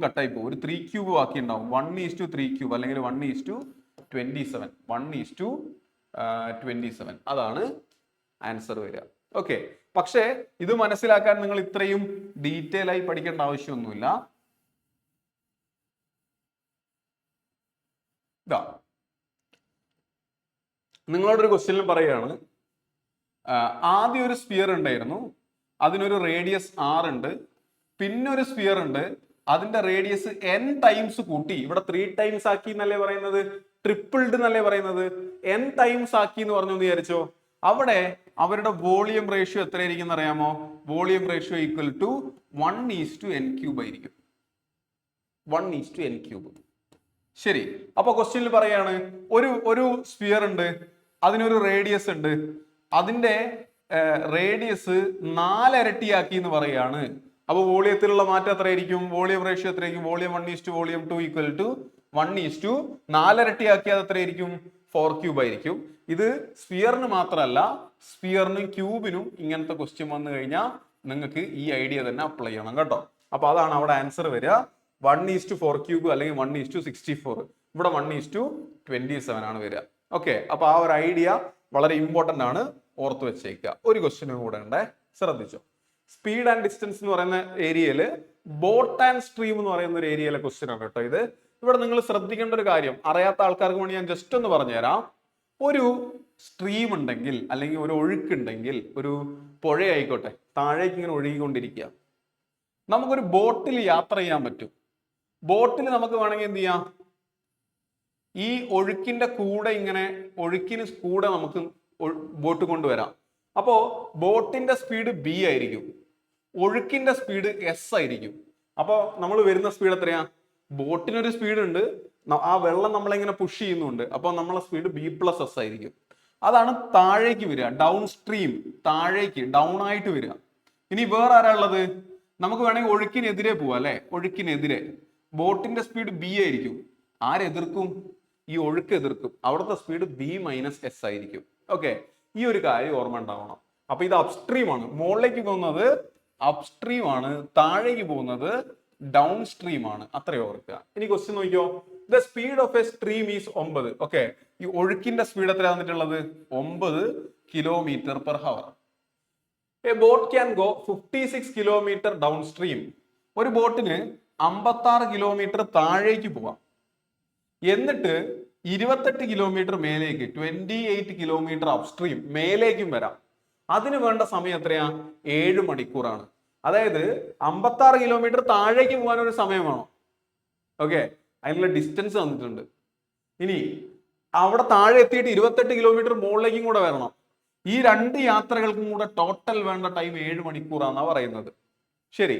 കട്ടായി പോകും. ഒരു 3 ക്യൂബ് ബാക്കി ഉണ്ടാവും. 1:3 ക്യൂബ് അല്ലെങ്കിൽ 1:27 1:27 അതാണ് ആൻസർ വരിക. ഓക്കെ, പക്ഷേ ഇത് മനസ്സിലാക്കാൻ നിങ്ങൾ ഇത്രയും ഡീറ്റെയിൽ ആയി പഠിക്കേണ്ട ആവശ്യമൊന്നുമില്ല. ഇതാ നിങ്ങളോടൊരു ക്വസ്റ്റ്യനിൽ പറയുകയാണ്, ആദ്യം ഒരു സ്ഫിയർ ഉണ്ടായിരുന്നു, അതിനൊരു റേഡിയസ് r ഉണ്ട്, പിന്നെ ഒരു സ്ഫിയർ ഉണ്ട്, അതിന്റെ റേഡിയസ് n ടൈംസ് കൂട്ടി, ഇവിടെ 3 ടൈംസ് ആക്കി എന്നല്ലേ പറയുന്നത്, ട്രിപ്പിൾഡ് എന്നല്ലേ പറയുന്നത്, n ടൈംസ് ആക്കി എന്ന് പറഞ്ഞു വിചാരിച്ചോ. അവിടെ അവരുടെ വോളിയം റേഷ്യോ എത്രയായിരിക്കും അറിയാമോ? Volume ratio equal to 1:n³ ആയിരിക്കും. 1:n³. ശരി, അപ്പൊ ക്വസ്റ്റ്യനിൽ പറയാണ് ഒരു സ്ഫിയർ ഉണ്ട്, അതിനൊരു റേഡിയസ് ഉണ്ട്, അതിന്റെ റേഡിയസ് 4 ഇരട്ടിയാക്കി എന്ന് പറയാണ്. അപ്പൊ വോളിയത്തിലുള്ള മാറ്റം എത്രയായിരിക്കും? വോളിയം റേഷ്യോ എത്രയായിരിക്കും? വോളിയം 1:2 വോളിയം 2 ഈക്വൽ ടു 1:4 ഇരട്ടിയാക്കിയത് എത്രയായിരിക്കും? 4³ ആയിരിക്കും. ഇത് സ്ഫിയറിന് മാത്രമല്ല, സ്ഫിയറിനും ക്യൂബിനും ഇങ്ങനത്തെ ക്വസ്റ്റ്യൻ വന്നു കഴിഞ്ഞാൽ നിങ്ങൾക്ക് ഈ ഐഡിയ തന്നെ അപ്ലൈ ചെയ്യണം കേട്ടോ. അപ്പൊ അതാണ് അവിടെ ആൻസർ വരിക. 1:4³ അല്ലെങ്കിൽ 1:64. ഇവിടെ 1:27 ആണ് വരിക. ഓക്കെ, അപ്പൊ ആ ഒരു ഐഡിയ വളരെ ഇമ്പോർട്ടന്റ് ആണ്, ഓർത്ത് വെച്ചേക്കുക. ഒരു ക്വസ്റ്റ്യനും കൂടെ ഉണ്ട്, ശ്രദ്ധിച്ചോ. സ്പീഡ് ആൻഡ് ഡിസ്റ്റൻസ് എന്ന് പറയുന്ന ഏരിയയില് ബോട്ട് ആൻഡ് സ്ട്രീം എന്ന് പറയുന്ന ഒരു ഏരിയയിലെ ക്വസ്റ്റ്യൻ ആണ് കേട്ടോ ഇത്. ഇവിടെ നിങ്ങൾ ശ്രദ്ധിക്കേണ്ട ഒരു കാര്യം, അറിയാത്ത ആൾക്കാർക്ക് വേണ്ടി ഞാൻ ജസ്റ്റ് ഒന്ന് പറഞ്ഞുതരാം. ഒരു സ്ട്രീം ഉണ്ടെങ്കിൽ അല്ലെങ്കിൽ ഒരു ഒഴുക്കുണ്ടെങ്കിൽ, ഒരു പുഴ ആയിക്കോട്ടെ, താഴേക്ക് ഇങ്ങനെ ഒഴുകിക്കൊണ്ടിരിക്കുക, നമുക്കൊരു ബോട്ടിൽ യാത്ര ചെയ്യാൻ പറ്റും. ബോട്ടിൽ നമുക്ക് വേണമെങ്കിൽ എന്ത് ചെയ്യാം, ഈ ഒഴുക്കിന്റെ കൂടെ ഇങ്ങനെ ഒഴുക്കിന് കൂടെ നമുക്ക് ബോട്ട് കൊണ്ടുവരാം. അപ്പോ ബോട്ടിന്റെ സ്പീഡ് b ആയിരിക്കും, ഒഴുക്കിന്റെ സ്പീഡ് s ആയിരിക്കും. അപ്പോൾ നമ്മൾ വരുന്ന സ്പീഡ് എത്രയാ? ബോട്ടിനൊരു സ്പീഡ് ഉണ്ട്, ആ വെള്ളം നമ്മളിങ്ങനെ പുഷ് ചെയ്യുന്നുണ്ട്, അപ്പോൾ നമ്മളെ സ്പീഡ് b+s ആയിരിക്കും. അതാണ് താഴേക്ക് വരിക, ഡൗൺ സ്ട്രീം, താഴേക്ക് ഡൗൺ ആയിട്ട് വരിക. ഇനി വേറെ ആരാ ഉള്ളത്? നമുക്ക് വേണമെങ്കിൽ ഒഴുക്കിനെതിരെ പോവാം അല്ലെ, ഒഴുക്കിനെതിരെ. ബോട്ടിന്റെ സ്പീഡ് b ആയിരിക്കും, ആരെതിർക്കും? ഈ ഒഴുക്ക് എതിർക്കും, അവിടുത്തെ സ്പീഡ് b-s ആയിരിക്കും. ഓക്കെ, ഈ ഒരു കാര്യം ഓർമ്മ ഉണ്ടാവണം. അപ്പൊ ഇത് അപ്സ്ട്രീം ആണ്, മുകളിലേക്ക് പോകുന്നത് അപ്സ്ട്രീം ആണ്, താഴേക്ക് പോകുന്നത് ഡൗൺ സ്ട്രീം ആണ്, അത്രയും ഓർക്കുക. ഇനി ക്വസ്റ്റ്യൻ നോക്കിയോ, the speed of A stream is 9. Okay, ഈ ഒഴുക്കിന്റെ സ്പീഡ് എത്ര തന്നിട്ടുള്ളത്? 9 km/h. A boat can go 56 km down stream. ഒരു ബോട്ടിന് 56 കിലോമീറ്റർ താഴേക്ക് പോവാം, എന്നിട്ട് 28 കിലോമീറ്റർ മേലേക്ക്, 28 കിലോമീറ്റർ അപ്സ്ട്രീം മേലേക്കും വരാം. അതിന് വേണ്ട സമയം എത്രയാ? 7 മണിക്കൂറാണ്. അതായത് 56 കിലോമീറ്റർ താഴേക്ക് പോകാൻ ഒരു സമയം വേണം. ഓക്കെ, അതിനുള്ള ഡിസ്റ്റൻസ് തന്നിട്ടുണ്ട്. ഇനി അവിടെ താഴെ എത്തിയിട്ട് 28 കിലോമീറ്റർ മുകളിലേക്കും കൂടെ വരണം. ഈ 2 യാത്രകൾക്കും കൂടെ ടോട്ടൽ വേണ്ട ടൈം 7 മണിക്കൂറാന്നാ പറയുന്നത്. ശരി,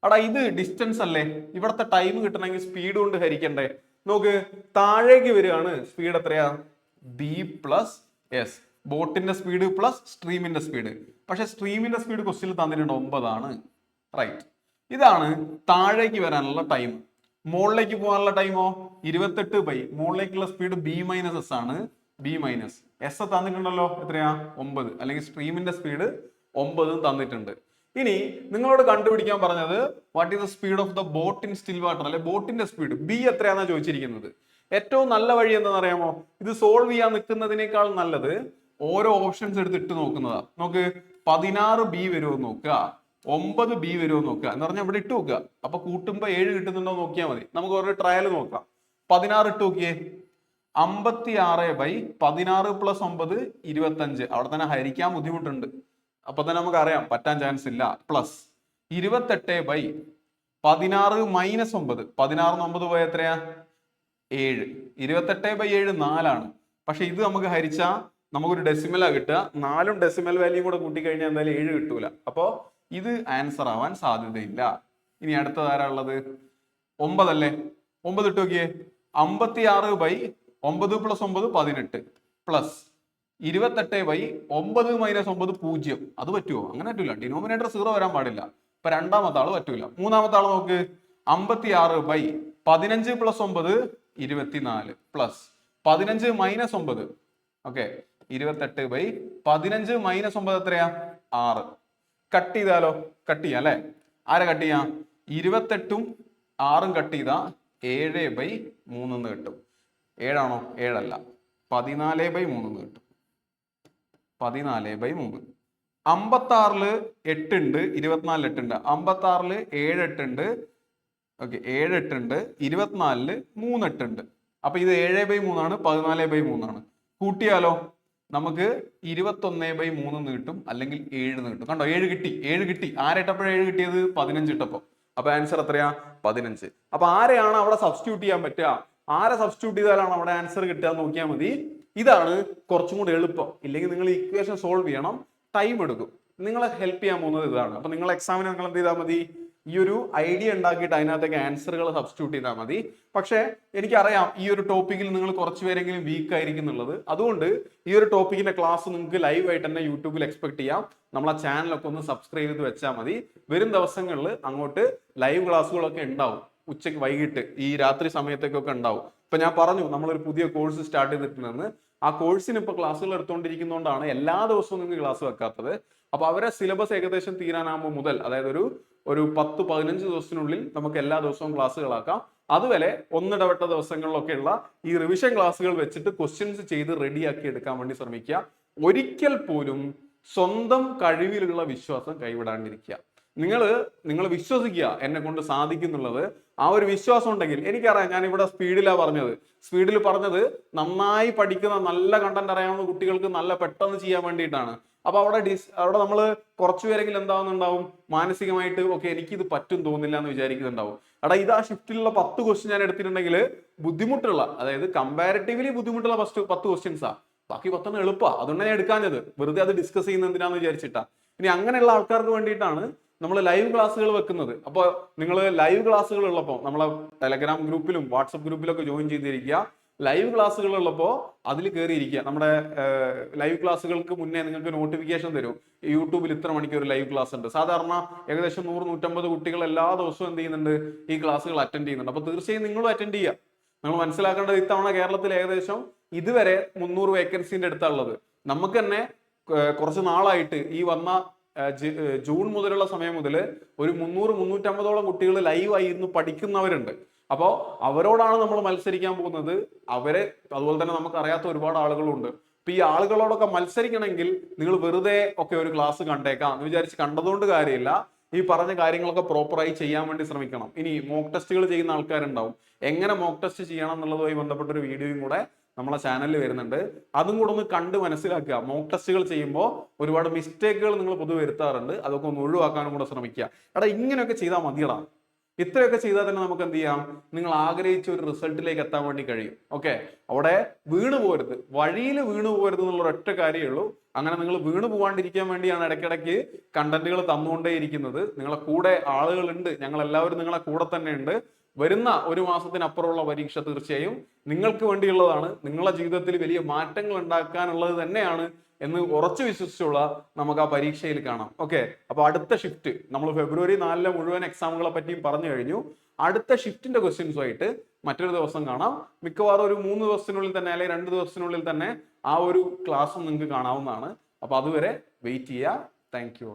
അടാ ഇത് ഡിസ്റ്റൻസ് അല്ലേ, ഇവിടുത്തെ ടൈം കിട്ടണമെങ്കിൽ സ്പീഡ് കൊണ്ട് ഹരിക്കണ്ടേ? നോക്ക്, താഴേക്ക് വരികയാണ്, സ്പീഡ് എത്രയാ? b+s, ബോട്ടിന്റെ സ്പീഡ് പ്ലസ് സ്ട്രീമിന്റെ സ്പീഡ്. പക്ഷെ സ്ട്രീമിന്റെ സ്പീഡ് ക്വസ്റ്റ്യനിൽ തന്നിട്ടുണ്ട് 9 ആണ്. റൈറ്റ്, ഇതാണ് താഴേക്ക് വരാനുള്ള ടൈം. മുകളിലേക്ക് പോകാനുള്ള ടൈമോ 28 മുകളിലേക്കുള്ള സ്പീഡ് b-s ആണ്. b-s തന്നിട്ടുണ്ടല്ലോ, എത്രയാ? 9, അല്ലെങ്കിൽ സ്ട്രീമിന്റെ സ്പീഡ് 9 തന്നിട്ടുണ്ട്. ഇനി നിങ്ങളോട് കണ്ടുപിടിക്കാൻ പറഞ്ഞത് what is the speed of the boat in still water, അല്ലെ ബോട്ടിന്റെ സ്പീഡ് b എത്രയാണെന്നാ ചോദിച്ചിരിക്കുന്നത്. ഏറ്റവും നല്ല വഴി എന്താണെന്ന് അറിയാമോ? ഇത് സോൾവ് ചെയ്യാൻ നിൽക്കുന്നതിനേക്കാൾ നല്ലത് ഓരോ ഓപ്ഷൻസ് എടുത്തിട്ട് നോക്കുന്നതാ. നോക്ക്, 16 b വരുമോ നോക്കുക, 9 b വരുമോ നോക്കുക, എന്ന് പറഞ്ഞാൽ ഇവിടെ ഇട്ട് നോക്കുക. അപ്പൊ കൂട്ടുമ്പോ 7 കിട്ടുന്നുണ്ടോ നോക്കിയാൽ മതി. നമുക്ക് ഒരു ട്രയൽ നോക്കാം. 16 ഇട്ട് നോക്കിയേ, 56/16 + 9 25. അവിടെ തന്നെ ഹരിക്കാൻ ബുദ്ധിമുട്ടുണ്ട്, അപ്പൊ തന്നെ നമുക്ക് അറിയാം പറ്റാൻ ചാൻസ് ഇല്ല. പ്ലസ് 28/16 - 9, 16 9 പോയ എത്രയാ? 7. 28/7 4ആണ്. പക്ഷെ ഇത് നമുക്ക് ഹരിച്ചാ നമുക്കൊരു ഡെസിമലാ കിട്ടുക. 4ഉം ഡെസിമൽ വാല്യൂ കൂടെ കൂട്ടിക്കഴിഞ്ഞാൽ എന്തായാലും 7 കിട്ടൂല. അപ്പോ ഇത് ആൻസർ ആവാൻ സാധ്യതയില്ല. ഇനി അടുത്തത് ആരാ ഉള്ളത്? 9 അല്ലേ? 9 ഇട്ട് നോക്കിയേ, 56/9 + 9 18 പ്ലസ് 28/9 - 9 0. അത് പറ്റുമോ? അങ്ങനെ പറ്റൂല, ഡിനോമിനേറ്റർ 0 വരാൻ പാടില്ല. ഇപ്പൊ രണ്ടാമത്തെ ആള് പറ്റൂല. മൂന്നാമത്തെ ആള് നോക്ക്, 56/15 + 9 24 പ്ലസ് 15 - 9. ഓക്കെ, 28/15 - 9 എത്രയാ? 6. കട്ട് ചെയ്താലോ? കട്ട് ചെയ്യാം അല്ലെ? ആരെ കട്ട് ചെയ്യാം? 28ഉം 6ഉം കട്ട് ചെയ്താ 7/3 എന്ന് കിട്ടും. 7ആണോ? 7അല്ല, 14/3 എന്ന് കിട്ടും. 14/3. 56-ല് 8 ഉണ്ട്, 24-ൽ 8 ഉണ്ട്. 56-ല് 7 8 ഉണ്ട്. ഓക്കെ, 7 8 ഉണ്ട്. 24-ല് 3 8 ഉണ്ട്. അപ്പൊ ഇത് 7/3 ആണ്, 14/3 ആണ്. കൂട്ടിയാലോ നമുക്ക് 21/3 എന്ന് കിട്ടും, അല്ലെങ്കിൽ 7 എന്ന് കിട്ടും. കണ്ടോ, 7 കിട്ടി. 7 കിട്ടി. ആരിട്ടപ്പോഴാണ് 7 കിട്ടിയത്? 15 ഇട്ടപ്പോ. അപ്പൊ ആൻസർ എത്രയാ? 15. അപ്പൊ ആരെയാണ് അവിടെ സബ്സ്റ്റിറ്റ്യൂട്ട് ചെയ്യാൻ പറ്റുക? ആരെ സബ്സ്റ്റിറ്റ്യൂട്ട് ചെയ്താലാണ് അവിടെ ആൻസർ കിട്ടുക നോക്കിയാൽ മതി. ഇതാണ് കുറച്ചും കൂടി എളുപ്പം. ഇല്ലെങ്കിൽ നിങ്ങൾ ഇക്വേഷൻ സോൾവ് ചെയ്യണം, ടൈം എടുക്കും. നിങ്ങളെ ഹെൽപ്പ് ചെയ്യാൻ പോകുന്നത് ഇതാണ്. അപ്പൊ നിങ്ങൾ എക്സാമിന് നിങ്ങൾ എന്ത് ചെയ്താൽ മതി? ഈ ഒരു ഐഡിയ ഉണ്ടാക്കിയിട്ട് അതിനകത്തേക്ക് ആൻസറുകൾ സബ്സ്റ്റിറ്റ്യൂട്ട് ചെയ്താൽ മതി. പക്ഷേ എനിക്കറിയാം ഈ ഒരു ടോപ്പിക്കിൽ നിങ്ങൾ കുറച്ച് പേരെങ്കിലും വീക്ക് ആയിരിക്കും എന്നുള്ളത്. അതുകൊണ്ട് ഈ ഒരു ടോപ്പിക്കിന്റെ ക്ലാസ് നിങ്ങൾക്ക് ലൈവ് ആയിട്ട് തന്നെ യൂട്യൂബിൽ എക്സ്പെക്ട് ചെയ്യാം. നമ്മളെ ചാനലൊക്കെ ഒന്ന് സബ്സ്ക്രൈബ് ചെയ്ത് വെച്ചാൽ മതി. വരും ദിവസങ്ങളിൽ അങ്ങോട്ട് ലൈവ് ക്ലാസ്സുകളൊക്കെ ഉണ്ടാവും. ഉച്ചയ്ക്ക്, വൈകിട്ട്, ഈ രാത്രി സമയത്തേക്കൊക്കെ ഉണ്ടാവും. ഇപ്പൊ ഞാൻ പറഞ്ഞു നമ്മളൊരു പുതിയ കോഴ്സ് സ്റ്റാർട്ട് ചെയ്തിട്ടുണ്ടെന്ന്. ആ കോഴ്സിന് ഇപ്പൊ ക്ലാസ്സുകൾ എടുത്തുകൊണ്ടിരിക്കുന്നതുകൊണ്ടാണ് എല്ലാ ദിവസവും നിങ്ങൾക്ക് ക്ലാസ് വെക്കാത്തത്. അപ്പൊ അവരെ സിലബസ് ഏകദേശം തീരാനാകുമ്പോൾ മുതൽ, അതായത് ഒരു 10-15 ദിവസത്തിനുള്ളിൽ നമുക്ക് എല്ലാ ദിവസവും ക്ലാസ്സുകളാക്കാം. അതുവരെ ഒന്നിടവിട്ട ദിവസങ്ങളിലൊക്കെയുള്ള ഈ റിവിഷൻ ക്ലാസ്സുകൾ വെച്ചിട്ട് ക്വസ്റ്റ്യൻസ് ചെയ്ത് റെഡിയാക്കി എടുക്കാൻ വേണ്ടി ശ്രമിക്കുക. ഒരിക്കൽ പോലും സ്വന്തം കഴിവിലുള്ള വിശ്വാസം കൈവിടാണ്ടിരിക്കുക. നിങ്ങൾ വിശ്വസിക്കുക എന്നെ കൊണ്ട് സാധിക്കുന്നുള്ളത്. ആ ഒരു വിശ്വാസം ഉണ്ടെങ്കിൽ, എനിക്കറിയാം ഞാൻ ഇവിടെ സ്പീഡിൽ പറഞ്ഞത് നന്നായി പഠിക്കുന്ന നല്ല കണ്ടന്റ് അറിയാവുന്ന കുട്ടികൾക്ക് നല്ല പെട്ടെന്ന് ചെയ്യാൻ വേണ്ടിയിട്ടാണ്. അപ്പൊ അവിടെ നമ്മൾ കുറച്ചുപേരെങ്കിലും എന്താവുന്നുണ്ടാവും, മാനസികമായിട്ട് ഓക്കെ എനിക്കിത് പറ്റും തോന്നില്ല എന്ന് വിചാരിക്കുന്നുണ്ടാവും. ഇത് ആ ഷിഫ്റ്റിലുള്ള 10 ക്വസ്റ്റ്യൻ ഞാൻ എടുത്തിട്ടുണ്ടെങ്കിൽ ബുദ്ധിമുട്ടുള്ള, അതായത് കമ്പാരിറ്റീവ്ലി ബുദ്ധിമുട്ടുള്ള ഫസ്റ്റ് 10 ക്വസ്റ്റ്യൻസാ, ബാക്കി 10 എളുപ്പമാണ്. അതുകൊണ്ടാണ് ഞാൻ എടുക്കാഞ്ഞത്. വെറുതെ അത് ഡിസ്കസ് ചെയ്യുന്നത് എന്തിനാന്ന് വിചാരിച്ചിട്ടാ. ഇനി അങ്ങനെയുള്ള ആൾക്കാർക്ക് വേണ്ടിയിട്ടാണ് നമ്മൾ ലൈവ് ക്ലാസ്സുകൾ വെക്കുന്നത്. അപ്പോൾ നിങ്ങൾ ലൈവ് ക്ലാസ്സുകൾ ഉള്ളപ്പോൾ നമ്മളെ ടെലഗ്രാം ഗ്രൂപ്പിലും വാട്സപ്പ് ഗ്രൂപ്പിലൊക്കെ ജോയിൻ ചെയ്തിരിക്കുക. ലൈവ് ക്ലാസ്സുകൾ ഉള്ളപ്പോൾ അതിൽ കയറിയിരിക്കുക. നമ്മുടെ ലൈവ് ക്ലാസ്സുകൾക്ക് മുന്നേ നിങ്ങൾക്ക് നോട്ടിഫിക്കേഷൻ തരും, യൂട്യൂബിൽ ഇത്ര മണിക്കൂർ ലൈവ് ക്ലാസ് ഉണ്ട്. സാധാരണ ഏകദേശം 100-150 കുട്ടികൾ എല്ലാ ദിവസവും എന്ത് ചെയ്യുന്നുണ്ട്? ഈ ക്ലാസ്സുകൾ അറ്റൻഡ് ചെയ്യുന്നുണ്ട്. അപ്പൊ തീർച്ചയായും നിങ്ങളും അറ്റൻഡ് ചെയ്യുക. നിങ്ങൾ മനസ്സിലാക്കേണ്ടത് ഇത്തവണ കേരളത്തിൽ ഏകദേശം ഇതുവരെ 300 വേക്കൻസിന്റെ അടുത്തുള്ളത്. നമുക്ക് തന്നെ കുറച്ച് നാളായിട്ട് ഈ വന്ന ജൂൺ മുതലുള്ള സമയം മുതൽ ഒരു 300-350ഓളം കുട്ടികൾ ലൈവായി ഇരുന്ന് പഠിക്കുന്നവരുണ്ട്. അപ്പോൾ അവരോടാണ് നമ്മൾ മത്സരിക്കാൻ പോകുന്നത്. അവരെ അതുപോലെ തന്നെ നമുക്ക് അറിയാത്ത ഒരുപാട് ആളുകളുണ്ട്. അപ്പൊ ഈ ആളുകളോടൊക്കെ മത്സരിക്കണമെങ്കിൽ നിങ്ങൾ വെറുതെ ഒക്കെ ഒരു ക്ലാസ് കണ്ടേക്കാം എന്ന് വിചാരിച്ച് കണ്ടതുകൊണ്ട് കാര്യമില്ല. ഈ പറഞ്ഞ കാര്യങ്ങളൊക്കെ പ്രോപ്പറായി ചെയ്യാൻ വേണ്ടി ശ്രമിക്കണം. ഇനി മോക്ക് ടെസ്റ്റുകൾ ചെയ്യുന്ന ആൾക്കാരുണ്ടാവും. എങ്ങനെ മോക്ക് ടെസ്റ്റ് ചെയ്യണം എന്നുള്ളതുമായി ബന്ധപ്പെട്ട ഒരു വീഡിയോയും കൂടെ നമ്മളെ ചാനലിൽ വരുന്നുണ്ട്. അതും കൂടെ ഒന്ന് കണ്ട് മനസ്സിലാക്കുക. മോക്ക് ടെസ്റ്റുകൾ ചെയ്യുമ്പോൾ ഒരുപാട് മിസ്റ്റേക്കുകൾ നിങ്ങൾ പൊതുവെ വരുത്താറുണ്ട്. അതൊക്കെ ഒന്ന് ഒഴിവാക്കാനും കൂടെ ശ്രമിക്കുക. ഇങ്ങനെയൊക്കെ ചെയ്താൽ മതിയടാ. ഇത്രയൊക്കെ ചെയ്താൽ തന്നെ നമുക്ക് എന്ത് ചെയ്യാം? നിങ്ങൾ ആഗ്രഹിച്ച ഒരു റിസൾട്ടിലേക്ക് എത്താൻ വേണ്ടി കഴിയും. ഓക്കെ, അവിടെ വീണു പോകരുത്, വഴിയിൽ വീണു പോകരുത് എന്നുള്ള ഒരൊറ്റ കാര്യമേ ഉള്ളൂ. അങ്ങനെ നിങ്ങൾ വീണു പോകാണ്ടിരിക്കാൻ വേണ്ടിയാണ് ഇടയ്ക്കിടയ്ക്ക് കണ്ടന്റുകൾ തന്നുകൊണ്ടേയിരിക്കുന്നത്. നിങ്ങളെ കൂടെ ആളുകളുണ്ട്, ഞങ്ങൾ എല്ലാവരും നിങ്ങളെ കൂടെ തന്നെ ഉണ്ട്. വരുന്ന ഒരു മാസത്തിനപ്പുറമുള്ള പരീക്ഷ തീർച്ചയായും നിങ്ങൾക്ക് വേണ്ടിയുള്ളതാണ്. നിങ്ങളുടെ ജീവിതത്തിൽ വലിയ മാറ്റങ്ങൾ ഉണ്ടാക്കാനുള്ളത് തന്നെയാണ് എന്ന് ഉറച്ചു വിശ്വസിച്ചുള്ള നമുക്ക് ആ പരീക്ഷയിൽ കാണാം. ഓക്കെ, അപ്പൊ അടുത്ത ഷിഫ്റ്റ് നമ്മൾ ഫെബ്രുവരി 4 മുഴുവൻ എക്സാമുകളെ പറ്റിയും പറഞ്ഞു കഴിഞ്ഞു. അടുത്ത ഷിഫ്റ്റിന്റെ ക്വസ്റ്റ്യൻസുമായിട്ട് മറ്റൊരു ദിവസം കാണാം. മിക്കവാറും ഒരു 3 ദിവസത്തിനുള്ളിൽ തന്നെ അല്ലെങ്കിൽ 2 ദിവസത്തിനുള്ളിൽ തന്നെ ആ ഒരു ക്ലാസ്സും നിങ്ങൾക്ക് കാണാവുന്നതാണ്. അപ്പൊ അതുവരെ വെയിറ്റ് ചെയ്യുക. Thank you.